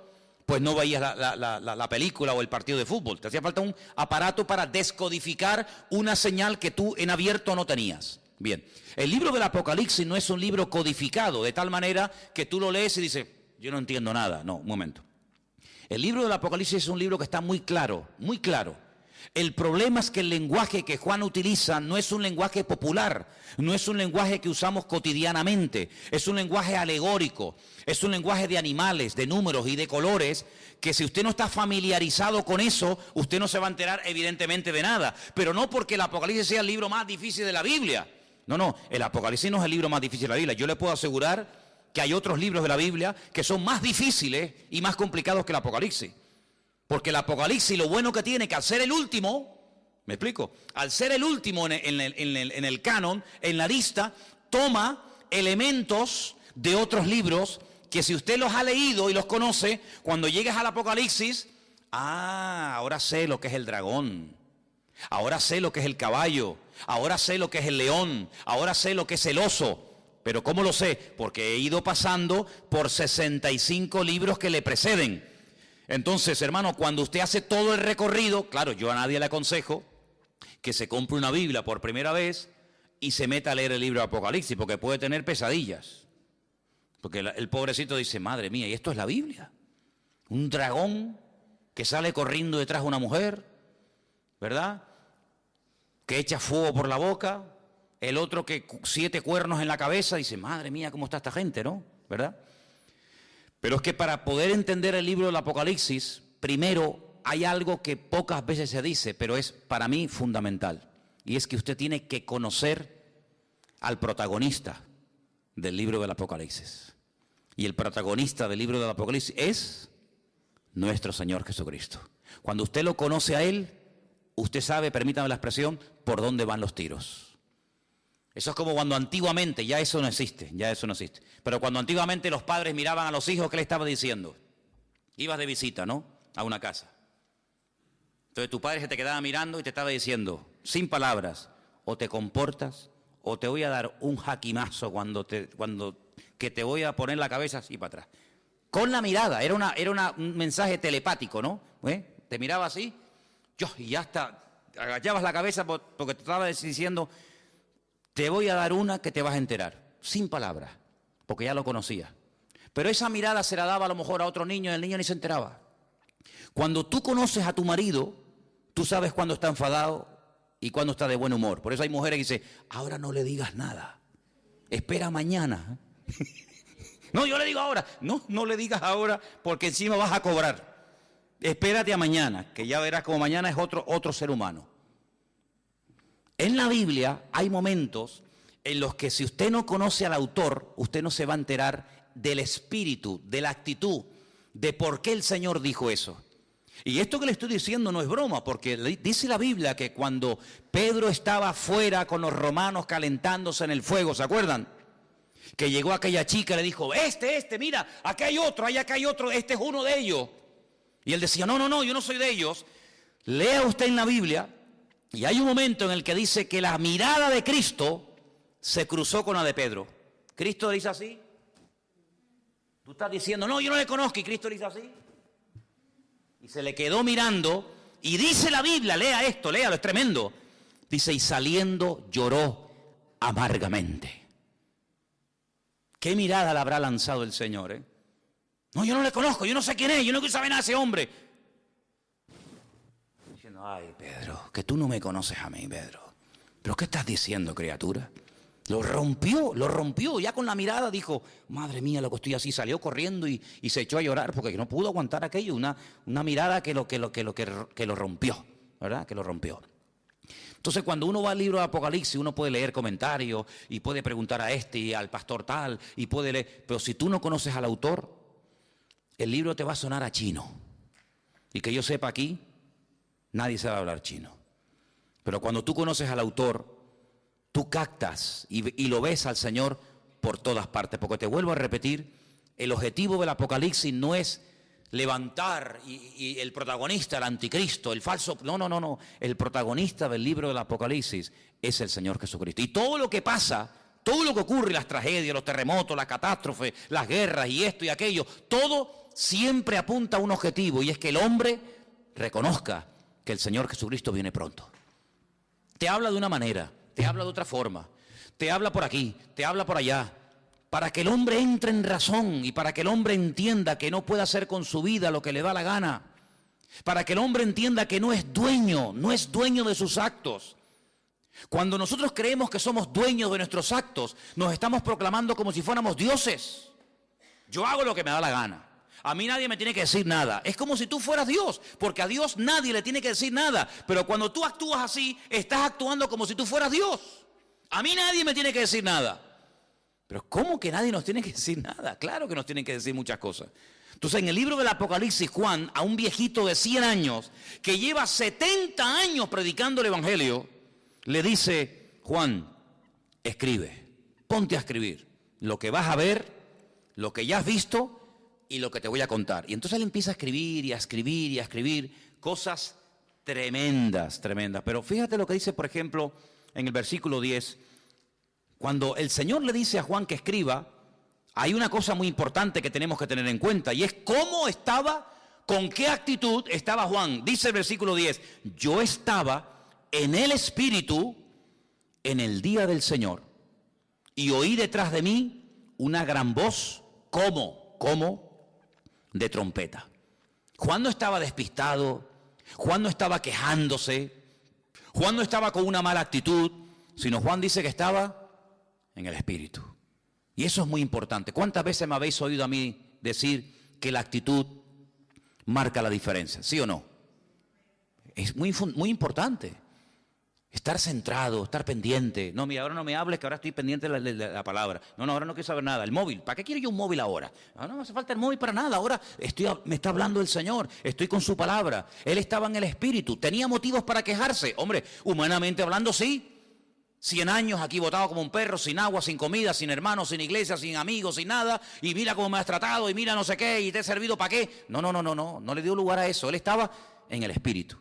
pues no veías la película o el partido de fútbol. Te hacía falta un aparato para descodificar una señal que tú en abierto no tenías. Bien, el libro del Apocalipsis no es un libro codificado, de tal manera que tú lo lees y dices, yo no entiendo nada. No, un momento. El libro del Apocalipsis es un libro que está muy claro, muy claro. El problema es que el lenguaje que Juan utiliza no es un lenguaje popular, no es un lenguaje que usamos cotidianamente, es un lenguaje alegórico, es un lenguaje de animales, de números y de colores, que si usted no está familiarizado con eso, usted no se va a enterar evidentemente de nada. Pero no porque el Apocalipsis sea el libro más difícil de la Biblia. No, el Apocalipsis no es el libro más difícil de la Biblia. Yo le puedo asegurar que hay otros libros de la Biblia que son más difíciles y más complicados que el Apocalipsis. Porque el Apocalipsis, lo bueno que tiene, que al ser el último, ¿me explico? Al ser el último en el canon, en la lista, toma elementos de otros libros que si usted los ha leído y los conoce, cuando llegues al Apocalipsis, ahora sé lo que es el dragón, ahora sé lo que es el caballo, ahora sé lo que es el león, ahora sé lo que es el oso. ¿Pero cómo lo sé? Porque he ido pasando por 65 libros que le preceden. Entonces, hermano, cuando usted hace todo el recorrido, claro, yo a nadie le aconsejo que se compre una Biblia por primera vez y se meta a leer el libro de Apocalipsis, porque puede tener pesadillas. Porque el pobrecito dice, madre mía, ¿y esto es la Biblia? Un dragón que sale corriendo detrás de una mujer, ¿verdad? Que echa fuego por la boca, el otro que 7 cuernos en la cabeza, dice, madre mía, ¿cómo está esta gente, no? ¿Verdad? Pero es que para poder entender el libro del Apocalipsis, primero hay algo que pocas veces se dice, pero es para mí fundamental. Y es que usted tiene que conocer al protagonista del libro del Apocalipsis. Y el protagonista del libro del Apocalipsis es nuestro Señor Jesucristo. Cuando usted lo conoce a Él, usted sabe, permítame la expresión, por dónde van los tiros. Eso es como cuando antiguamente, ya eso no existe. Pero cuando antiguamente los padres miraban a los hijos, ¿qué le estaba diciendo? Ibas de visita, ¿no? A una casa. Entonces tu padre se te quedaba mirando y te estaba diciendo, sin palabras, o te comportas, o te voy a dar un jaquimazo que te voy a poner la cabeza así para atrás. Con la mirada, era un mensaje telepático, ¿no? Te miraba así, y ya hasta agachabas la cabeza porque te estaba diciendo, te voy a dar una que te vas a enterar, sin palabras, porque ya lo conocía. Pero esa mirada se la daba a lo mejor a otro niño y el niño ni se enteraba. Cuando tú conoces a tu marido, tú sabes cuándo está enfadado y cuándo está de buen humor. Por eso hay mujeres que dicen, ahora no le digas nada, espera mañana. No, yo le digo ahora. No le digas ahora porque encima vas a cobrar. Espérate a mañana, que ya verás como mañana es otro ser humano. En la Biblia hay momentos en los que si usted no conoce al autor, usted no se va a enterar del espíritu, de la actitud, de por qué el Señor dijo eso. Y esto que le estoy diciendo no es broma, porque dice la Biblia que cuando Pedro estaba afuera con los romanos calentándose en el fuego, ¿se acuerdan? Que llegó aquella chica y le dijo, mira, acá hay otro, este es uno de ellos. Y él decía, no, yo no soy de ellos. Lea usted en la Biblia. Y hay un momento en el que dice que la mirada de Cristo se cruzó con la de Pedro. Cristo le dice así. Tú estás diciendo, no, yo no le conozco. Y Cristo le dice así. Y se le quedó mirando y dice la Biblia, lea esto, léalo, es tremendo. Dice, y saliendo lloró amargamente. ¿Qué mirada le habrá lanzado el Señor, eh? No, yo no le conozco, yo no sé quién es, yo no quiero saber nada de ese hombre. Diciendo, ay, Pedro, que tú no me conoces a mí, Pedro. ¿Pero qué estás diciendo, criatura? Lo rompió, ya con la mirada dijo, madre mía, lo que estoy así, salió corriendo y se echó a llorar porque no pudo aguantar aquello, una mirada que lo rompió, ¿verdad? Que lo rompió. Entonces, cuando uno va al libro de Apocalipsis, uno puede leer comentarios y puede preguntar a este y al pastor tal, y puede leer, pero si tú no conoces al autor, el libro te va a sonar a chino. Y que yo sepa aquí, nadie sabe hablar chino. Pero cuando tú conoces al autor, tú captas y lo ves al Señor por todas partes. Porque te vuelvo a repetir, el objetivo del Apocalipsis no es levantar y el protagonista, el anticristo, el falso. No. El protagonista del libro del Apocalipsis es el Señor Jesucristo. Y todo lo que pasa, todo lo que ocurre, las tragedias, los terremotos, las catástrofes, las guerras y esto y aquello, todo siempre apunta a un objetivo, y es que el hombre reconozca que el Señor Jesucristo viene pronto. Te habla de una manera, te habla de otra forma, te habla por aquí, te habla por allá, para que el hombre entre en razón y para que el hombre entienda que no puede hacer con su vida lo que le da la gana, para que el hombre entienda que no es dueño de sus actos. Cuando nosotros creemos que somos dueños de nuestros actos, nos estamos proclamando como si fuéramos dioses. Yo hago lo que me da la gana. A mí nadie me tiene que decir nada. Es como si tú fueras Dios, porque a Dios nadie le tiene que decir nada. Pero cuando tú actúas así, estás actuando como si tú fueras Dios. A mí nadie me tiene que decir nada. Pero ¿cómo que nadie nos tiene que decir nada? Claro que nos tienen que decir muchas cosas. Entonces, en el libro del Apocalipsis, Juan, a un viejito de 100 años, que lleva 70 años predicando el Evangelio, le dice, Juan, escribe, ponte a escribir lo que vas a ver, lo que ya has visto y lo que te voy a contar. Y entonces él empieza a escribir y a escribir y a escribir cosas tremendas. Pero fíjate lo que dice, por ejemplo, en el versículo 10, cuando el Señor le dice a Juan que escriba, hay una cosa muy importante que tenemos que tener en cuenta, y es cómo estaba, con qué actitud estaba Juan. Dice el versículo 10, yo estaba en el Espíritu en el día del Señor, y oí detrás de mí una gran voz, como de trompeta. Juan no estaba despistado, Juan no estaba quejándose, Juan no estaba con una mala actitud, sino Juan dice que estaba en el Espíritu. Y eso es muy importante. ¿Cuántas veces me habéis oído a mí decir que la actitud marca la diferencia? ¿Sí o no? Es muy importante. Estar centrado, estar pendiente. No, mira, ahora no me hables, que ahora estoy pendiente de la palabra. No, ahora no quiero saber nada. El móvil, ¿para qué quiero yo un móvil ahora? No me hace falta el móvil para nada. Ahora me está hablando el Señor, estoy con su palabra. Él estaba en el Espíritu. ¿Tenía motivos para quejarse? Hombre, humanamente hablando, sí. 100 años aquí botado como un perro, sin agua, sin comida, sin hermanos, sin iglesia, sin amigos, sin nada. Y mira cómo me has tratado, y mira no sé qué, y te he servido para qué. No le dio lugar a eso. Él estaba en el Espíritu.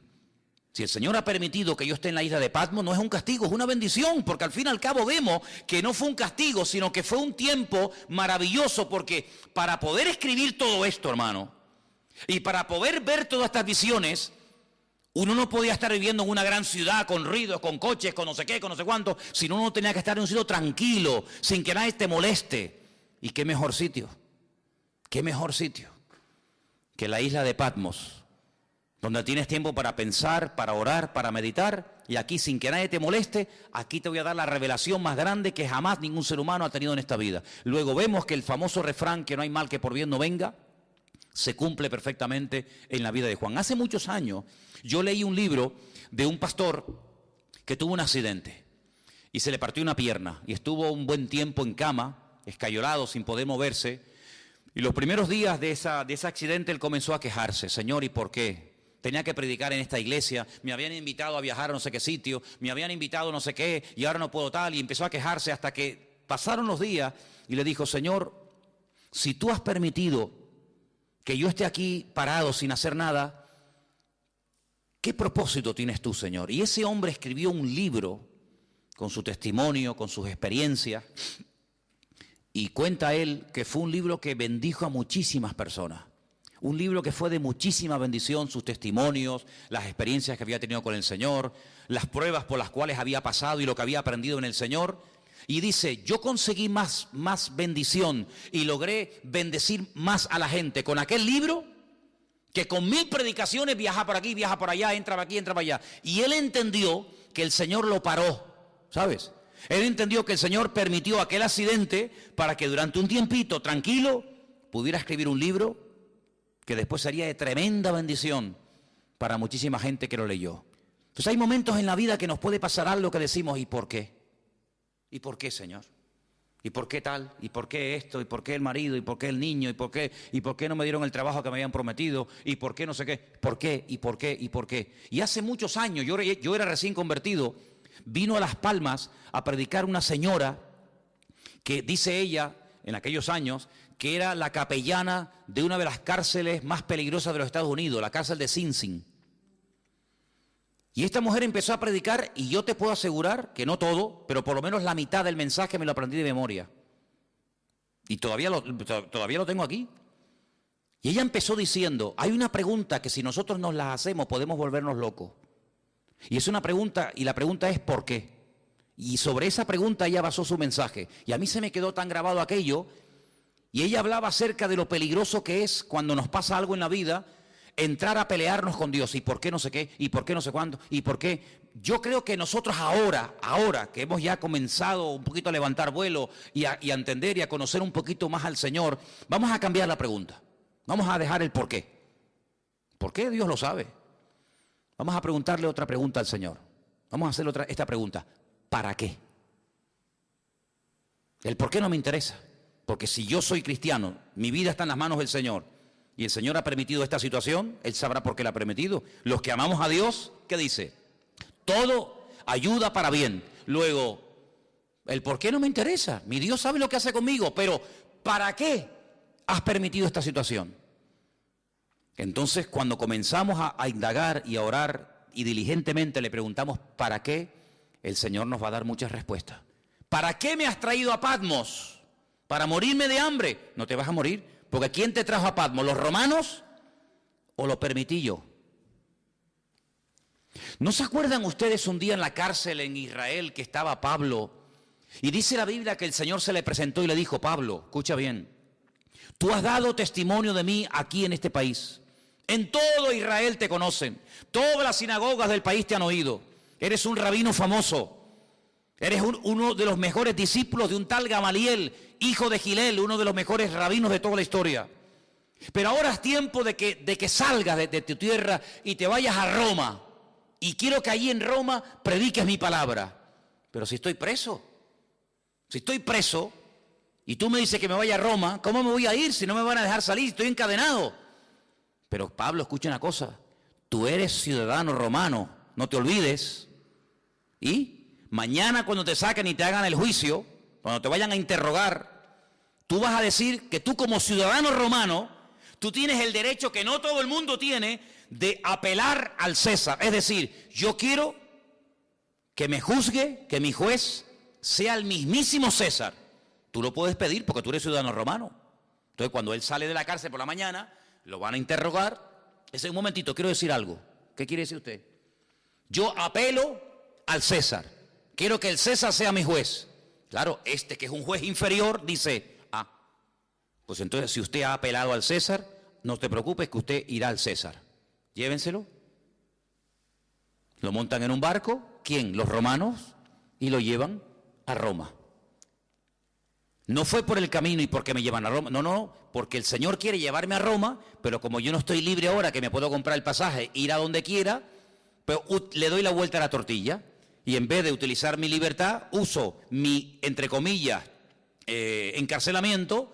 Si el Señor ha permitido que yo esté en la isla de Patmos, no es un castigo, es una bendición, porque al fin y al cabo vemos que no fue un castigo, sino que fue un tiempo maravilloso, porque para poder escribir todo esto, hermano, y para poder ver todas estas visiones, uno no podía estar viviendo en una gran ciudad con ruidos, con coches, con no sé qué, con no sé cuánto, sino uno tenía que estar en un sitio tranquilo, sin que nadie te moleste. ¿Y qué mejor sitio? ¿Qué mejor sitio que la isla de Patmos? Donde tienes tiempo para pensar, para orar, para meditar, y aquí sin que nadie te moleste, aquí te voy a dar la revelación más grande que jamás ningún ser humano ha tenido en esta vida. Luego vemos que el famoso refrán, que no hay mal que por bien no venga, se cumple perfectamente en la vida de Juan. Hace muchos años yo leí un libro de un pastor que tuvo un accidente y se le partió una pierna y estuvo un buen tiempo en cama, escayolado, sin poder moverse, y los primeros días de ese accidente él comenzó a quejarse. Señor, ¿y por qué? Tenía que predicar en esta iglesia, me habían invitado a viajar a no sé qué sitio, me habían invitado a no sé qué, y ahora no puedo tal, y empezó a quejarse hasta que pasaron los días y le dijo, Señor, si tú has permitido que yo esté aquí parado sin hacer nada, ¿qué propósito tienes tú, Señor? Y ese hombre escribió un libro con su testimonio, con sus experiencias, y cuenta él que fue un libro que bendijo a muchísimas personas. Un libro que fue de muchísima bendición, sus testimonios, las experiencias que había tenido con el Señor, las pruebas por las cuales había pasado y lo que había aprendido en el Señor. Y dice, yo conseguí más bendición y logré bendecir más a la gente con aquel libro que con 1000 predicaciones, viaja por aquí, viaja por allá, entra por aquí, entra por allá. Y él entendió que el Señor lo paró, ¿sabes? Él entendió que el Señor permitió aquel accidente para que durante un tiempito, tranquilo, pudiera escribir un libro que después sería de tremenda bendición para muchísima gente que lo leyó. Entonces hay momentos en la vida que nos puede pasar algo que decimos, ¿y por qué? ¿Y por qué, Señor? ¿Y por qué tal? ¿Y por qué esto? ¿Y por qué el marido? ¿Y por qué el niño? ¿Y por qué no me dieron el trabajo que me habían prometido? ¿Y por qué no sé qué? ¿Por qué? ¿Y por qué? ¿Y por qué? Y hace muchos años, yo era recién convertido, vino a Las Palmas a predicar una señora que dice ella, en aquellos años, que era la capellana de una de las cárceles más peligrosas de los Estados Unidos, la cárcel de Sing Sing. Y esta mujer empezó a predicar y yo te puedo asegurar que no todo, pero por lo menos la mitad del mensaje me lo aprendí de memoria. Y todavía lo tengo aquí. Y ella empezó diciendo, hay una pregunta que si nosotros nos la hacemos podemos volvernos locos. Y es una pregunta, y la pregunta es ¿por qué? Y sobre esa pregunta ella basó su mensaje. Y a mí se me quedó tan grabado aquello. Y ella hablaba acerca de lo peligroso que es cuando nos pasa algo en la vida, entrar a pelearnos con Dios, y por qué no sé qué, y por qué no sé cuándo, y por qué. Yo creo que nosotros ahora que hemos ya comenzado un poquito a levantar vuelo y a entender y a conocer un poquito más al Señor, vamos a cambiar la pregunta. Vamos a dejar el por qué. ¿Por qué? Dios lo sabe. Vamos a preguntarle otra pregunta al Señor. Vamos a hacerle esta pregunta. ¿Para qué? El por qué no me interesa. Porque si yo soy cristiano, mi vida está en las manos del Señor, y el Señor ha permitido esta situación, Él sabrá por qué la ha permitido. Los que amamos a Dios, ¿qué dice? Todo ayuda para bien. Luego, el por qué no me interesa. Mi Dios sabe lo que hace conmigo, pero ¿para qué has permitido esta situación? Entonces, cuando comenzamos a indagar y a orar y diligentemente le preguntamos ¿para qué? El Señor nos va a dar muchas respuestas. ¿Para qué me has traído a Patmos? ¿Para morirme de hambre? No te vas a morir. Porque ¿quién te trajo a Patmos? ¿Los romanos o lo permití yo? ¿No se acuerdan ustedes un día en la cárcel en Israel que estaba Pablo? Y dice la Biblia que el Señor se le presentó y le dijo, Pablo, escucha bien, tú has dado testimonio de mí aquí en este país. En todo Israel te conocen. Todas las sinagogas del país te han oído. Eres un rabino famoso. Eres uno de los mejores discípulos de un tal Gamaliel, hijo de Gilel, uno de los mejores rabinos de toda la historia. Pero ahora es tiempo de que salgas de tu tierra y te vayas a Roma. Y quiero que allí en Roma prediques mi palabra. Pero si estoy preso y tú me dices que me vaya a Roma, ¿cómo me voy a ir si no me van a dejar salir? Estoy encadenado. Pero Pablo, escucha una cosa, tú eres ciudadano romano, no te olvides. ¿Y? Mañana cuando te saquen y te hagan el juicio, cuando te vayan a interrogar, tú vas a decir que tú como ciudadano romano, tú tienes el derecho que no todo el mundo tiene de apelar al César. Es decir, yo quiero que me juzgue, que mi juez sea el mismísimo César. Tú lo puedes pedir porque tú eres ciudadano romano. Entonces cuando él sale de la cárcel por la mañana, lo van a interrogar. Un momentito, quiero decir algo. ¿Qué quiere decir usted? Yo apelo al César. Quiero que el César sea mi juez. Claro, este que es un juez inferior dice, pues entonces si usted ha apelado al César, no te preocupes que usted irá al César. Llévenselo. Lo montan en un barco. ¿Quién? Los romanos. Y lo llevan a Roma. No fue por el camino y porque me llevan a Roma. No, porque el Señor quiere llevarme a Roma, pero como yo no estoy libre ahora, que me puedo comprar el pasaje, ir a donde quiera, pero le doy la vuelta a la tortilla. Y en vez de utilizar mi libertad, uso mi, entre comillas, encarcelamiento,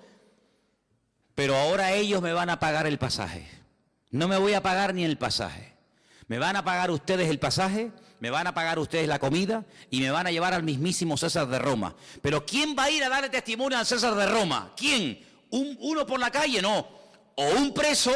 pero ahora ellos me van a pagar el pasaje. No me voy a pagar ni el pasaje. Me van a pagar ustedes el pasaje, me van a pagar ustedes la comida y me van a llevar al mismísimo César de Roma. Pero ¿quién va a ir a darle testimonio al César de Roma? ¿Quién? ¿Uno por la calle? No. O un preso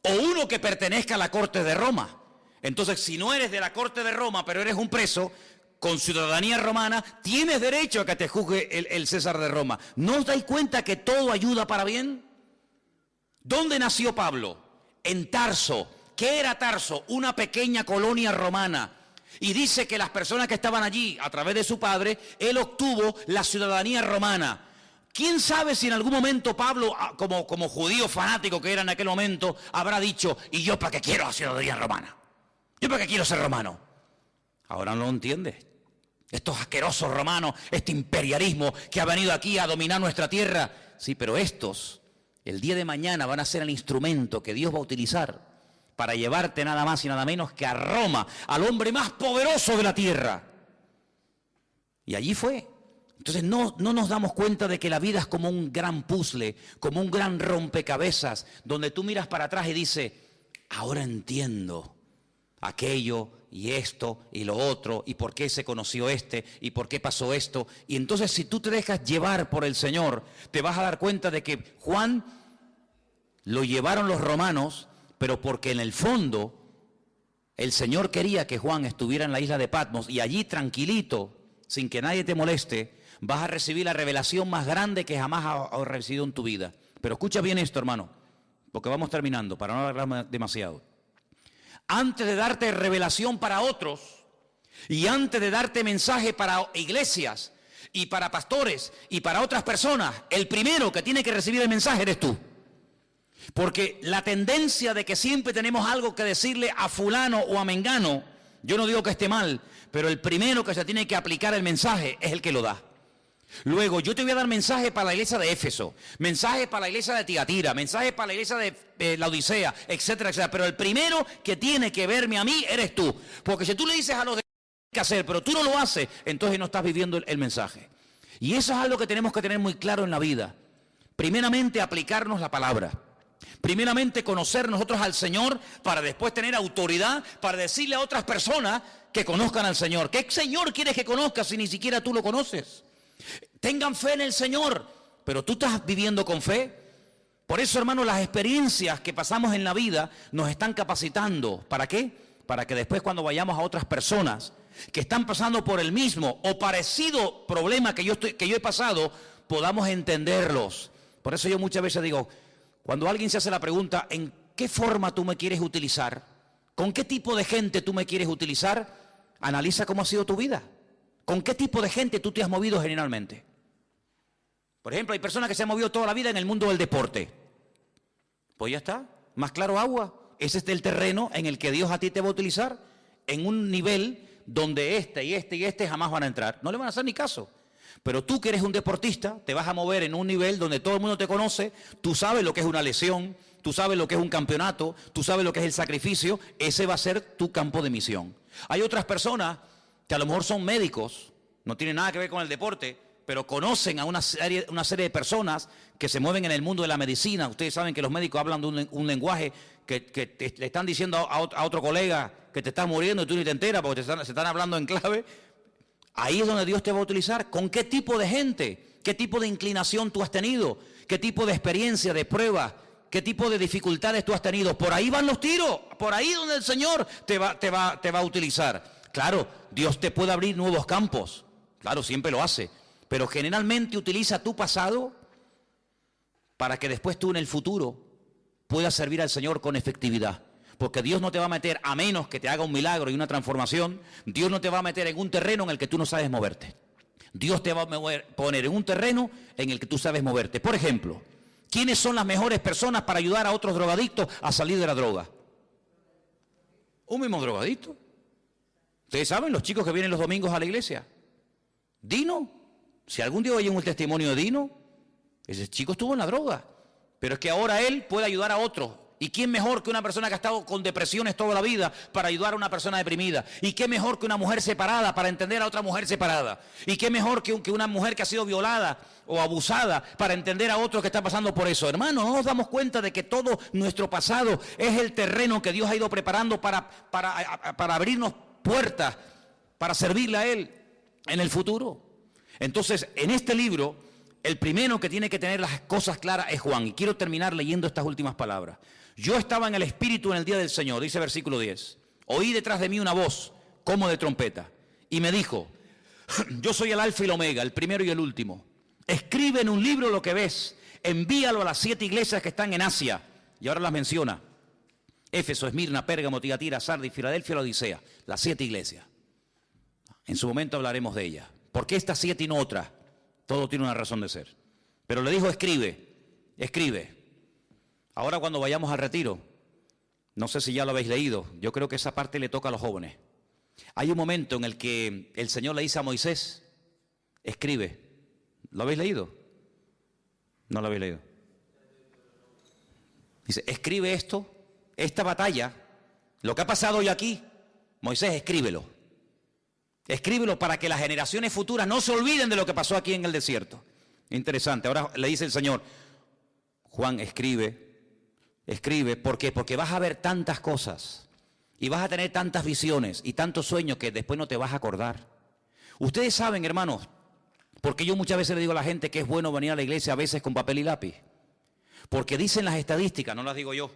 o uno que pertenezca a la corte de Roma. Entonces, si no eres de la corte de Roma, pero eres un preso con ciudadanía romana, tienes derecho a que te juzgue el César de Roma. ¿No os dais cuenta que todo ayuda para bien? ¿Dónde nació Pablo? En Tarso. ¿Qué era Tarso? Una pequeña colonia romana. Y dice que las personas que estaban allí, a través de su padre, él obtuvo la ciudadanía romana. ¿Quién sabe si en algún momento Pablo, como judío fanático que era en aquel momento, habrá dicho, ¿y yo para qué quiero la ciudadanía romana? ¿Yo para qué quiero ser romano? Ahora no lo entiende. Estos asquerosos romanos, este imperialismo que ha venido aquí a dominar nuestra tierra. Sí, pero estos, el día de mañana van a ser el instrumento que Dios va a utilizar para llevarte nada más y nada menos que a Roma, al hombre más poderoso de la tierra. Y allí fue. Entonces no nos damos cuenta de que la vida es como un gran puzzle, como un gran rompecabezas, donde tú miras para atrás y dices, ahora entiendo aquello y esto y lo otro, y por qué se conoció este, y por qué pasó esto. Y entonces si tú te dejas llevar por el Señor, te vas a dar cuenta de que Juan lo llevaron los romanos, pero porque en el fondo el Señor quería que Juan estuviera en la isla de Patmos y allí tranquilito, sin que nadie te moleste, vas a recibir la revelación más grande que jamás has recibido en tu vida. Pero escucha bien esto, hermano, porque vamos terminando, para no alargar demasiado. Antes de darte revelación para otros y antes de darte mensaje para iglesias y para pastores y para otras personas, el primero que tiene que recibir el mensaje eres tú. Porque la tendencia de que siempre tenemos algo que decirle a fulano o a mengano, yo no digo que esté mal, pero el primero que se tiene que aplicar el mensaje es el que lo da. Luego, yo te voy a dar mensaje para la iglesia de Éfeso, mensaje para la iglesia de Tiatira, mensaje para la iglesia de la Odisea, etcétera, etcétera. Pero el primero que tiene que verme a mí eres tú. Porque si tú le dices a los demás qué hacer, pero tú no lo haces, entonces no estás viviendo el mensaje. Y eso es algo que tenemos que tener muy claro en la vida. Primeramente, aplicarnos la palabra. Primeramente, conocer nosotros al Señor para después tener autoridad para decirle a otras personas que conozcan al Señor. ¿Qué Señor quieres que conozcas si ni siquiera tú lo conoces? Tengan fe en el Señor, pero tú estás viviendo con fe. Por eso, hermano, las experiencias que pasamos en la vida nos están capacitando. ¿Para qué? Para que después cuando vayamos a otras personas que están pasando por el mismo o parecido problema que yo he pasado, podamos entenderlos. Por eso yo muchas veces digo, cuando alguien se hace la pregunta, ¿en qué forma tú me quieres utilizar? ¿Con qué tipo de gente tú me quieres utilizar? Analiza cómo ha sido tu vida. ¿Con qué tipo de gente tú te has movido generalmente? Por ejemplo, hay personas que se han movido toda la vida en el mundo del deporte. Pues ya está, más claro agua. Ese es el terreno en el que Dios a ti te va a utilizar, en un nivel donde este y este y este jamás van a entrar. No le van a hacer ni caso. Pero tú que eres un deportista, te vas a mover en un nivel donde todo el mundo te conoce, tú sabes lo que es una lesión, tú sabes lo que es un campeonato, tú sabes lo que es el sacrificio, ese va a ser tu campo de misión. Hay otras personas que a lo mejor son médicos, no tienen nada que ver con el deporte, pero conocen a una serie de personas que se mueven en el mundo de la medicina. Ustedes saben que los médicos hablan de un lenguaje que le están diciendo a otro colega que te estás muriendo y tú ni te enteras porque se están hablando en clave. Ahí es donde Dios te va a utilizar. ¿Con qué tipo de gente? ¿Qué tipo de inclinación tú has tenido? ¿Qué tipo de experiencia, de prueba? ¿Qué tipo de dificultades tú has tenido? Por ahí van los tiros. Por ahí donde el Señor te va a utilizar. Claro, Dios te puede abrir nuevos campos. Claro, siempre lo hace. Pero generalmente utiliza tu pasado para que después tú en el futuro puedas servir al Señor con efectividad. Porque Dios no te va a meter, a menos que te haga un milagro y una transformación, Dios no te va a meter en un terreno en el que tú no sabes moverte. Dios te va a poner en un terreno en el que tú sabes moverte. Por ejemplo, ¿quiénes son las mejores personas para ayudar a otros drogadictos a salir de la droga? Un mismo drogadicto. Ustedes saben, los chicos que vienen los domingos a la iglesia. Dino, si algún día oyen un testimonio de Dino, ese chico estuvo en la droga. Pero es que ahora él puede ayudar a otros. ¿Y quién mejor que una persona que ha estado con depresiones toda la vida para ayudar a una persona deprimida? ¿Y qué mejor que una mujer separada para entender a otra mujer separada? ¿Y qué mejor que una mujer que ha sido violada o abusada para entender a otro que está pasando por eso? Hermano, no nos damos cuenta de que todo nuestro pasado es el terreno que Dios ha ido preparando para abrirnos puertas, para servirle a Él en el futuro. Entonces, en este libro, el primero que tiene que tener las cosas claras es Juan. Y quiero terminar leyendo estas últimas palabras. Yo estaba en el Espíritu en el día del Señor, dice versículo 10. Oí detrás de mí una voz, como de trompeta, y me dijo, yo soy el Alfa y el Omega, el primero y el último. Escribe en un libro lo que ves, envíalo a las 7 iglesias que están en Asia, y ahora las menciona. Éfeso, Esmirna, Pérgamo, Tiatira, Sardis, Filadelfia, la Odisea. Las 7 iglesias. En su momento hablaremos de ellas. ¿Por qué estas 7 y no otras? Todo tiene una razón de ser. Pero le dijo, escribe, escribe. Ahora cuando vayamos al retiro, no sé si ya lo habéis leído, yo creo que esa parte le toca a los jóvenes. Hay un momento en el que el Señor le dice a Moisés, escribe. ¿Lo habéis leído? No lo habéis leído. Dice, escribe esto, esta batalla, lo que ha pasado hoy aquí, Moisés, escríbelo. Escríbelo para que las generaciones futuras no se olviden de lo que pasó aquí en el desierto. Interesante. Ahora le dice el Señor, Juan, escribe. Escribe. ¿Por qué? Porque vas a ver tantas cosas y vas a tener tantas visiones y tantos sueños que después no te vas a acordar. Ustedes saben, hermanos, porque yo muchas veces le digo a la gente que es bueno venir a la iglesia a veces con papel y lápiz. Porque dicen las estadísticas, no las digo yo.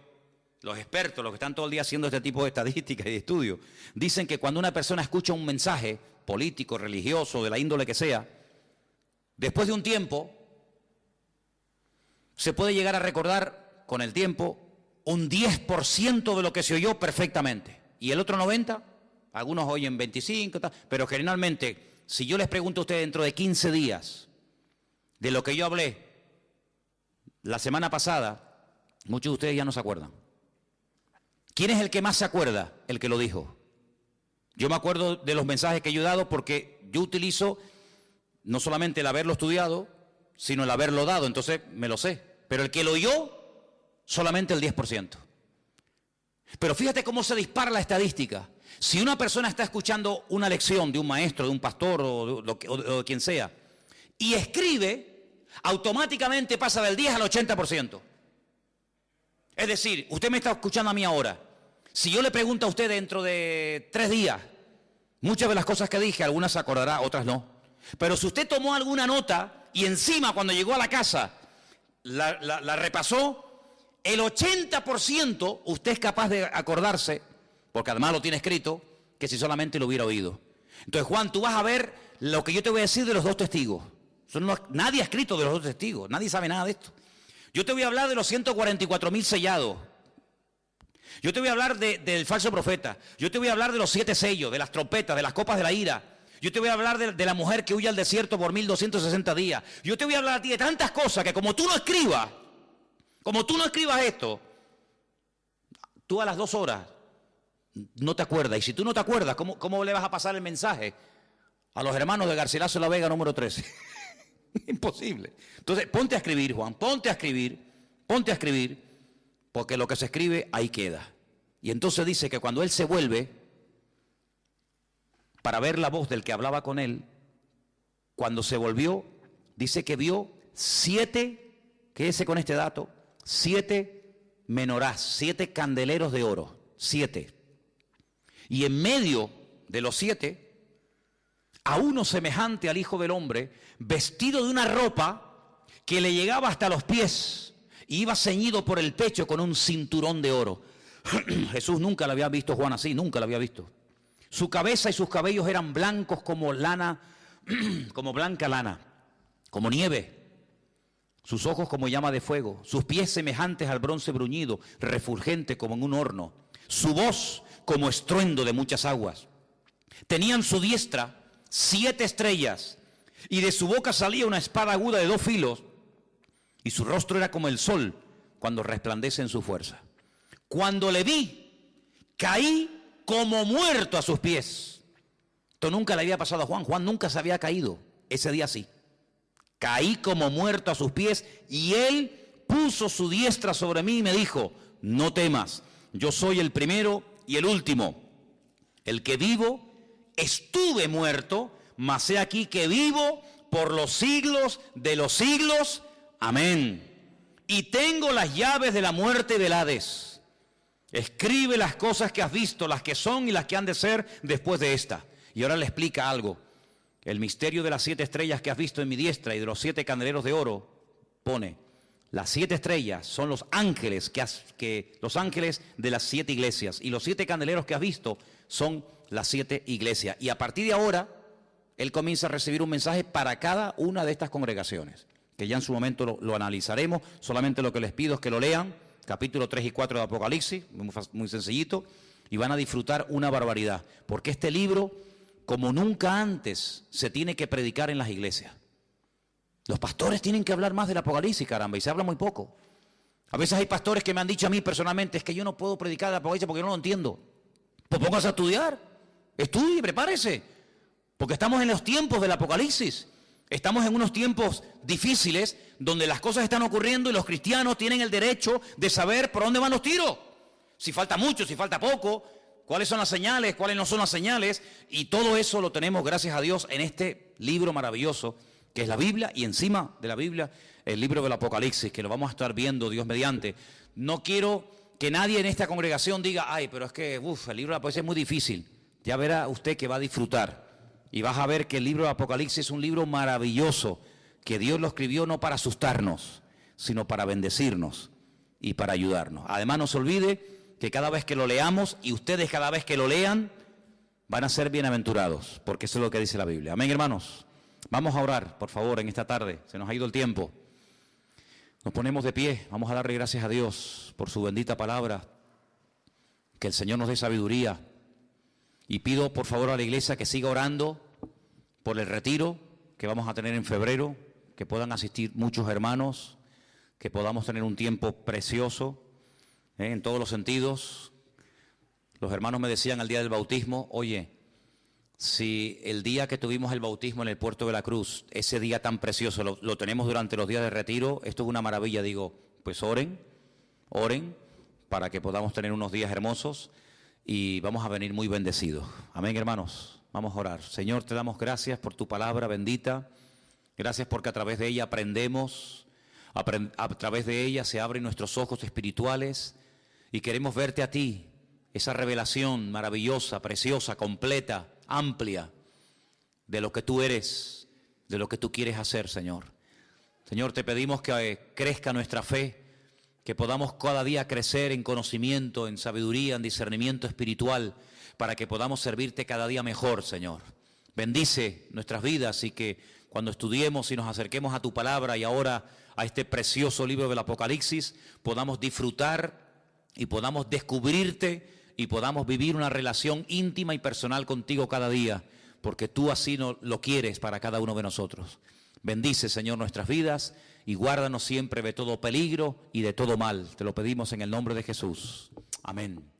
Los expertos, los que están todo el día haciendo este tipo de estadísticas y de estudios, dicen que cuando una persona escucha un mensaje político, religioso, de la índole que sea, después de un tiempo, se puede llegar a recordar con el tiempo un 10% de lo que se oyó perfectamente. Y el otro 90%, algunos oyen 25%, pero generalmente, si yo les pregunto a ustedes dentro de 15 días de lo que yo hablé la semana pasada, muchos de ustedes ya no se acuerdan. ¿Quién es el que más se acuerda? El que lo dijo. Yo me acuerdo de los mensajes que yo he dado porque yo utilizo no solamente el haberlo estudiado, sino el haberlo dado, entonces me lo sé. Pero el que lo oyó, solamente el 10%. Pero fíjate cómo se dispara la estadística. Si una persona está escuchando una lección de un maestro, de un pastor o de quien sea, y escribe, automáticamente pasa del 10 al 80%. Es decir, usted me está escuchando a mí ahora. Si yo le pregunto a usted dentro de 3 días, muchas de las cosas que dije, algunas se acordará, otras no. Pero si usted tomó alguna nota y encima cuando llegó a la casa la repasó, el 80% usted es capaz de acordarse, porque además lo tiene escrito, que si solamente lo hubiera oído. Entonces, Juan, tú vas a ver lo que yo te voy a decir de los 2 testigos. Nadie ha escrito de los 2 testigos, nadie sabe nada de esto. Yo te voy a hablar de los 144.000 sellados. Yo te voy a hablar del falso profeta. Yo te voy a hablar de los 7 sellos, de las trompetas, de las copas de la ira. Yo te voy a hablar de la mujer que huye al desierto por 1260 días. Yo te voy a hablar a ti de tantas cosas que como tú no escribas esto, tú a las 2 horas no te acuerdas. Y si tú no te acuerdas, ¿cómo le vas a pasar el mensaje a los hermanos de Garcilaso de la Vega número 13? Imposible. Entonces, ponte a escribir, Juan, ponte a escribir, porque lo que se escribe ahí queda. Y entonces dice que cuando él se vuelve para ver la voz del que hablaba con él, cuando se volvió, dice que vio 7, quédese con este dato, 7 menorás, 7 candeleros de oro, 7. Y en medio de los 7, a uno semejante al Hijo del Hombre, vestido de una ropa que le llegaba hasta los pies, y iba ceñido por el pecho con un cinturón de oro. Jesús nunca lo había visto, Juan, así, nunca lo había visto. Su cabeza y sus cabellos eran blancos como lana, como blanca lana, como nieve. Sus ojos como llama de fuego, sus pies semejantes al bronce bruñido, refulgente como en un horno. Su voz como estruendo de muchas aguas. Tenía en su diestra 7 estrellas, y de su boca salía una espada aguda de 2 filos, y su rostro era como el sol cuando resplandece en su fuerza. Cuando le vi, caí como muerto a sus pies. Esto nunca le había pasado a Juan. Juan nunca se había caído. Ese día sí. Caí como muerto a sus pies, y él puso su diestra sobre mí y me dijo, no temas, yo soy el primero y el último, el que vivo. Estuve muerto, mas he aquí que vivo por los siglos de los siglos. Amén. Y tengo las llaves de la muerte y del Hades. Escribe las cosas que has visto, las que son y las que han de ser después de esta. Y ahora le explica algo. El misterio de las 7 estrellas que has visto en mi diestra y de los 7 candeleros de oro, pone, las 7 estrellas son los ángeles los ángeles de las 7 iglesias, y los 7 candeleros que has visto son las 7 iglesias. Y a partir de ahora, él comienza a recibir un mensaje para cada una de estas congregaciones, que ya en su momento lo analizaremos. Solamente lo que les pido es que lo lean capítulo 3 y 4 de Apocalipsis, muy sencillito, y van a disfrutar una barbaridad, porque este libro, como nunca antes, se tiene que predicar en las iglesias. Los pastores tienen que hablar más del Apocalipsis, caramba, y se habla muy poco. A veces hay pastores que me han dicho a mí personalmente, es que yo no puedo predicar el Apocalipsis porque yo no lo entiendo. Pues póngase a estudiar, estudie, prepárese, porque estamos en los tiempos del Apocalipsis. Estamos en unos tiempos difíciles donde las cosas están ocurriendo y los cristianos tienen el derecho de saber por dónde van los tiros. Si falta mucho, si falta poco, cuáles son las señales, cuáles no son las señales. Y todo eso lo tenemos, gracias a Dios, en este libro maravilloso que es la Biblia, y encima de la Biblia el libro del Apocalipsis, que lo vamos a estar viendo, Dios mediante. No quiero que nadie en esta congregación diga, ay, pero es que el libro del Apocalipsis es muy difícil. Ya verá usted que va a disfrutar. Y vas a ver que el libro del Apocalipsis es un libro maravilloso, que Dios lo escribió no para asustarnos, sino para bendecirnos y para ayudarnos. Además, no se olvide que cada vez que lo leamos, y ustedes cada vez que lo lean, van a ser bienaventurados, porque eso es lo que dice la Biblia. Amén, hermanos. Vamos a orar, por favor, en esta tarde. Se nos ha ido el tiempo. Nos ponemos de pie. Vamos a darle gracias a Dios por su bendita palabra. Que el Señor nos dé sabiduría. Y pido, por favor, a la iglesia que siga orando por el retiro que vamos a tener en febrero, que puedan asistir muchos hermanos, que podamos tener un tiempo precioso, en todos los sentidos. Los hermanos me decían al día del bautismo, oye, si el día que tuvimos el bautismo en el Puerto de la Cruz, ese día tan precioso, lo tenemos durante los días de retiro, esto es una maravilla. Digo, pues oren para que podamos tener unos días hermosos y vamos a venir muy bendecidos. Amén, hermanos. Vamos a orar. Señor, te damos gracias por tu palabra bendita. Gracias porque a través de ella aprendemos, a través de ella se abren nuestros ojos espirituales y queremos verte a ti, esa revelación maravillosa, preciosa, completa, amplia de lo que tú eres, de lo que tú quieres hacer, Señor. Señor, te pedimos que crezca nuestra fe, que podamos cada día crecer en conocimiento, en sabiduría, en discernimiento espiritual, para que podamos servirte cada día mejor, Señor. Bendice nuestras vidas y que cuando estudiemos y nos acerquemos a tu palabra y ahora a este precioso libro del Apocalipsis, podamos disfrutar y podamos descubrirte y podamos vivir una relación íntima y personal contigo cada día, porque tú así lo quieres para cada uno de nosotros. Bendice, Señor, nuestras vidas y guárdanos siempre de todo peligro y de todo mal. Te lo pedimos en el nombre de Jesús. Amén.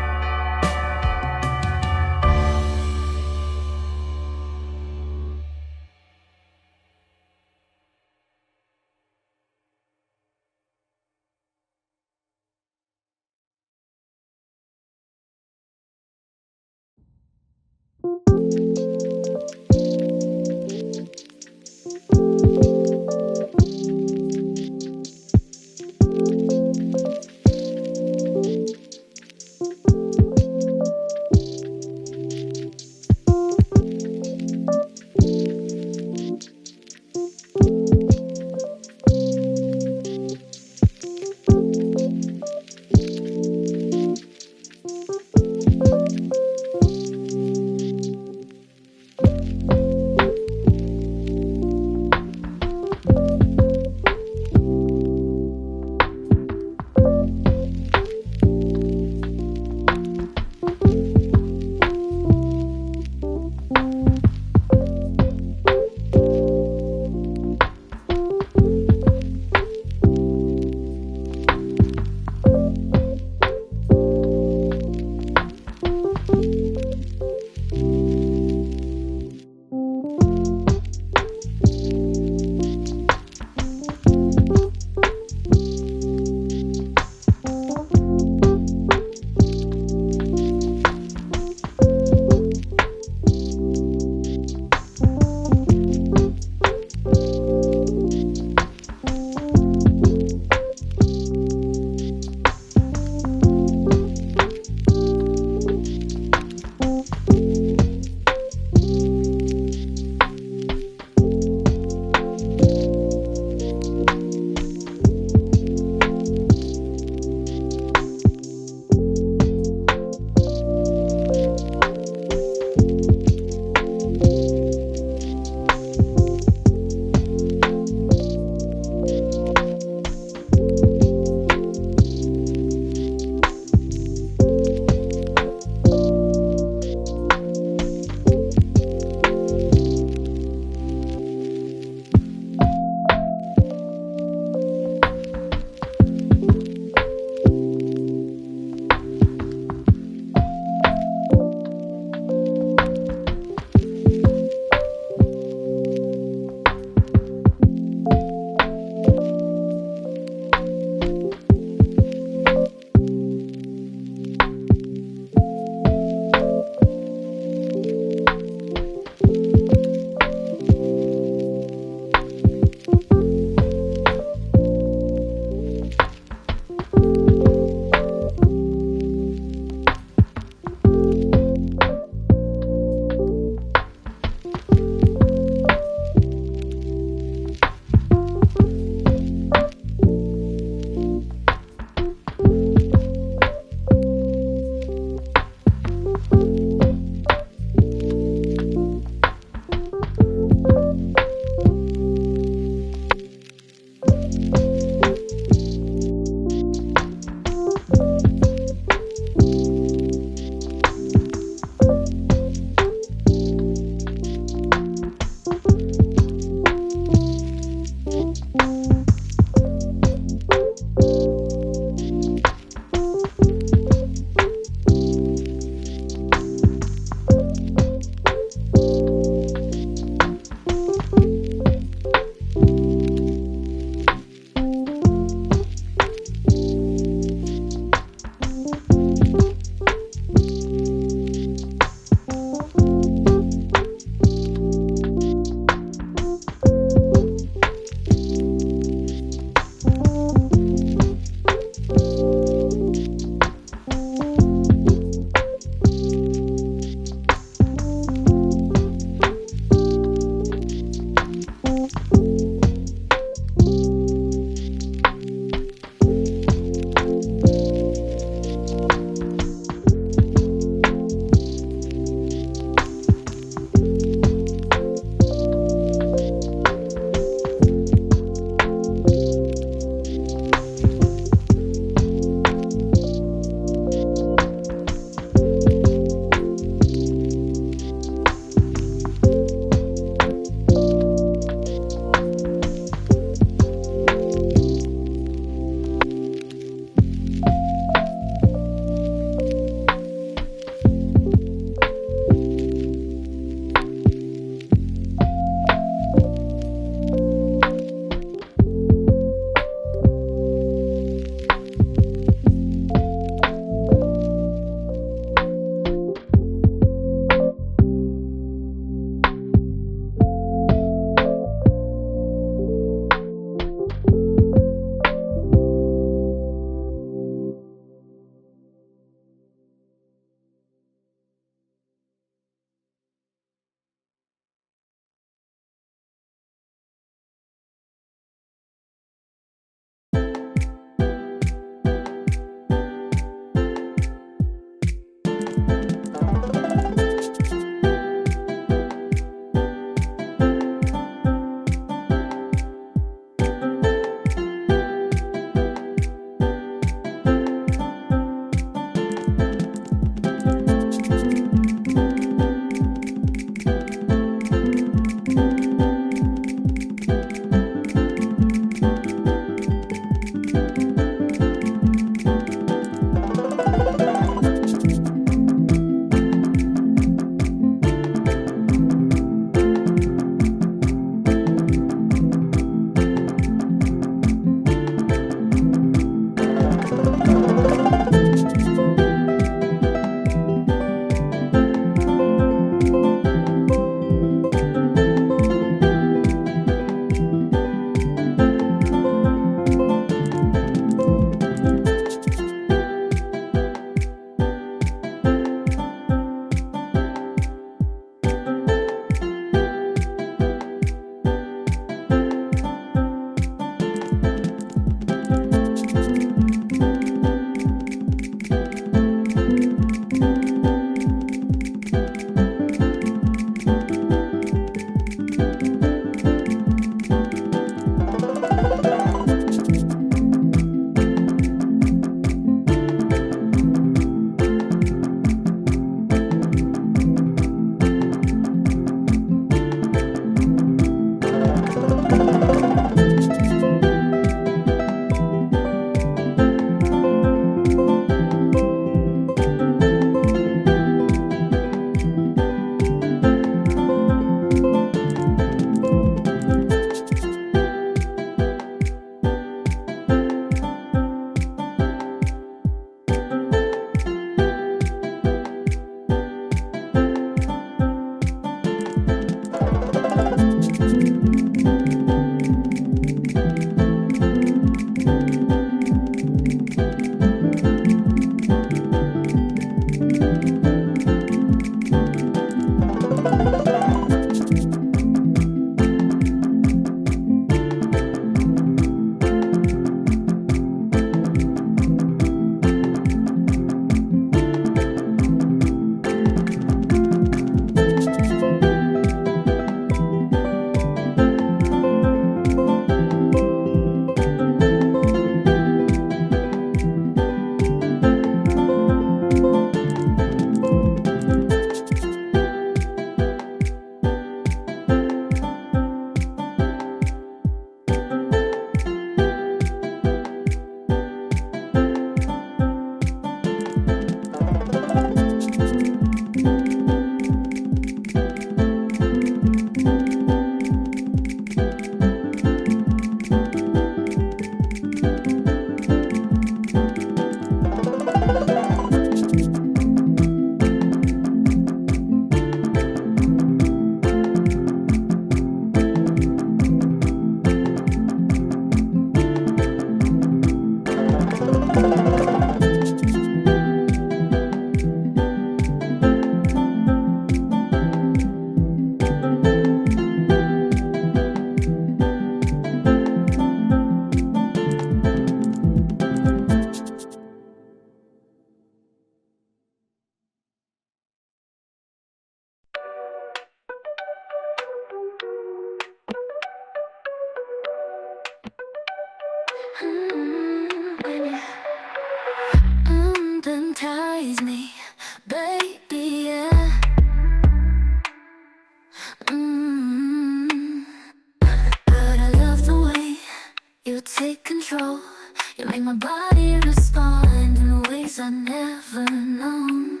body respond in ways I've never known.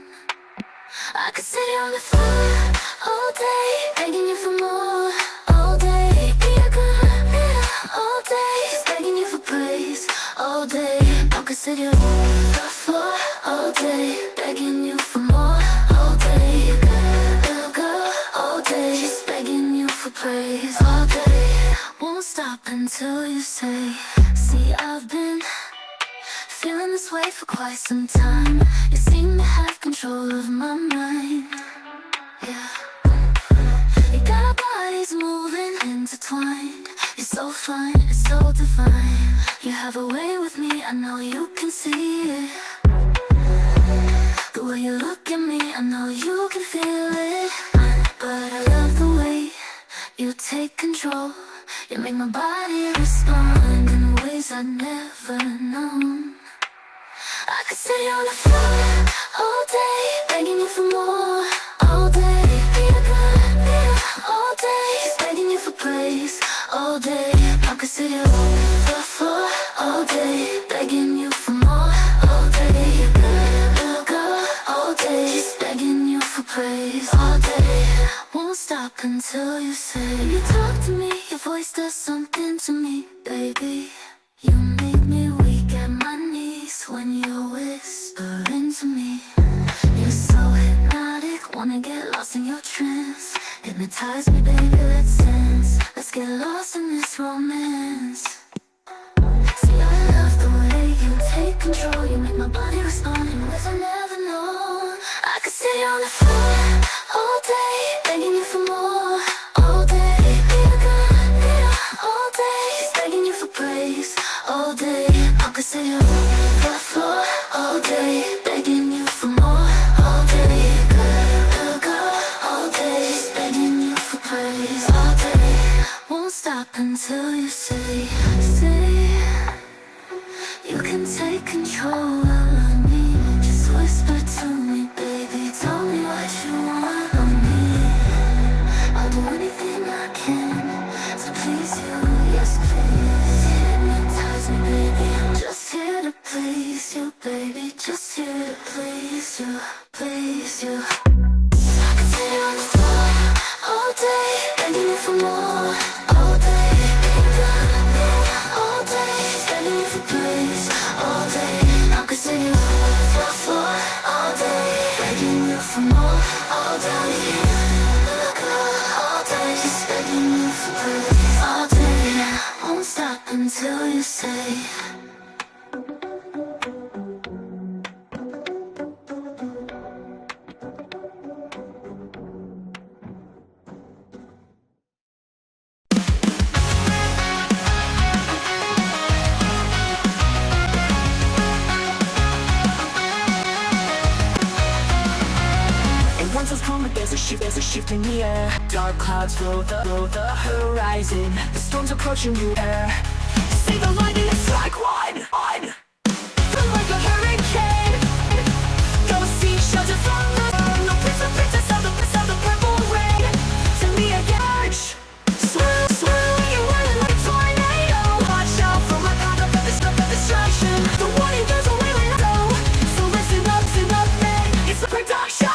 I could sit here on the floor all day, begging you for more. All day, be a good mirror. All day, just begging you for praise. All day, I could sit here on the floor all day, begging you for more. All day, good little girl. All day, just begging you for praise. All day, won't stop until you say. See, I've been feeling this way for quite some time. You seem to have control of my mind. Yeah. You got our bodies moving, intertwined. You're so fine, it's so divine. You have a way with me, I know you can see it. The way you look at me, I know you can feel it. But I love the way you take control. You make my body respond in ways I've never known. I could sit here on the floor all day, begging you for more. All day, be a good mirror. All day, just begging you for praise. All day, I could sit here on the floor all day, begging you for more. All day, good little girl. All day, just begging you for praise. All day, won't stop until you say. You talk to me, your voice does something to me, baby. You make me weak at my knees when you're whispering to me. You're so hypnotic, wanna get lost in your trance. Hypnotize me, baby, let's dance. Let's get lost in this romance. See, I love the way you take control. You make my body respond in ways I never know. I could sit here on the floor all day, begging you for more. All day, be a good mirror. All day, just begging you for praise. All day, I could sit here on the floor all day, begging you for more. All day, good little girl. All day, just begging you for praise. All day, won't stop until you say, you can take control of me. Just whisper to me, baby. Tell me what you want of me. I'll do anything I can to please you. Yes, please. Hypnotize me, baby. I'm just here to please you, baby. Just here to please you, please you. I can sit here on the floor all day, begging you for more. All day, all day, begging you for praise. All day, I can sit here on the floor all day, begging you for more. All day, little girl. All day, just begging you for praise. All day, won't stop until you say. There's a shift in the air. Dark clouds fill the horizon. The storm's approaching you air. See the lightning strike one. Feel like a hurricane. Go see shelter from the sun. No princess of the purple rain. To me again. Swirl, you running like a tornado. Watch out for my path of destruction. The warning goes away when I go. So listen up, man. It's the production.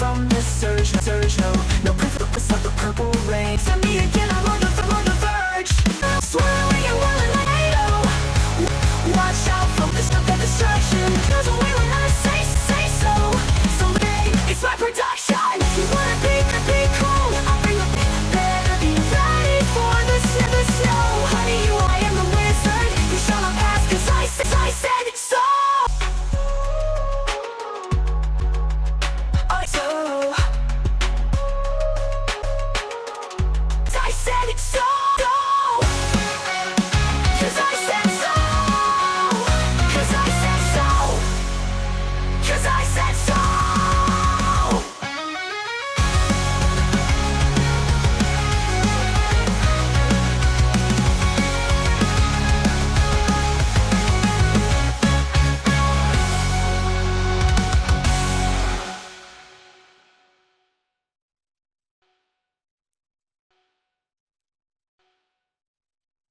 From this surge, no purpose of the purple rain. Send me again, I'm on the verge. Swirling and whirling like a tornado. Watch out from this destruction. Goes away when I say so. So hey, it's my production. You wanna be cool? I'll bring the better be ready for the snow. Honey, I am the wizard. You shall not pass, 'cause I said so. I said it's so.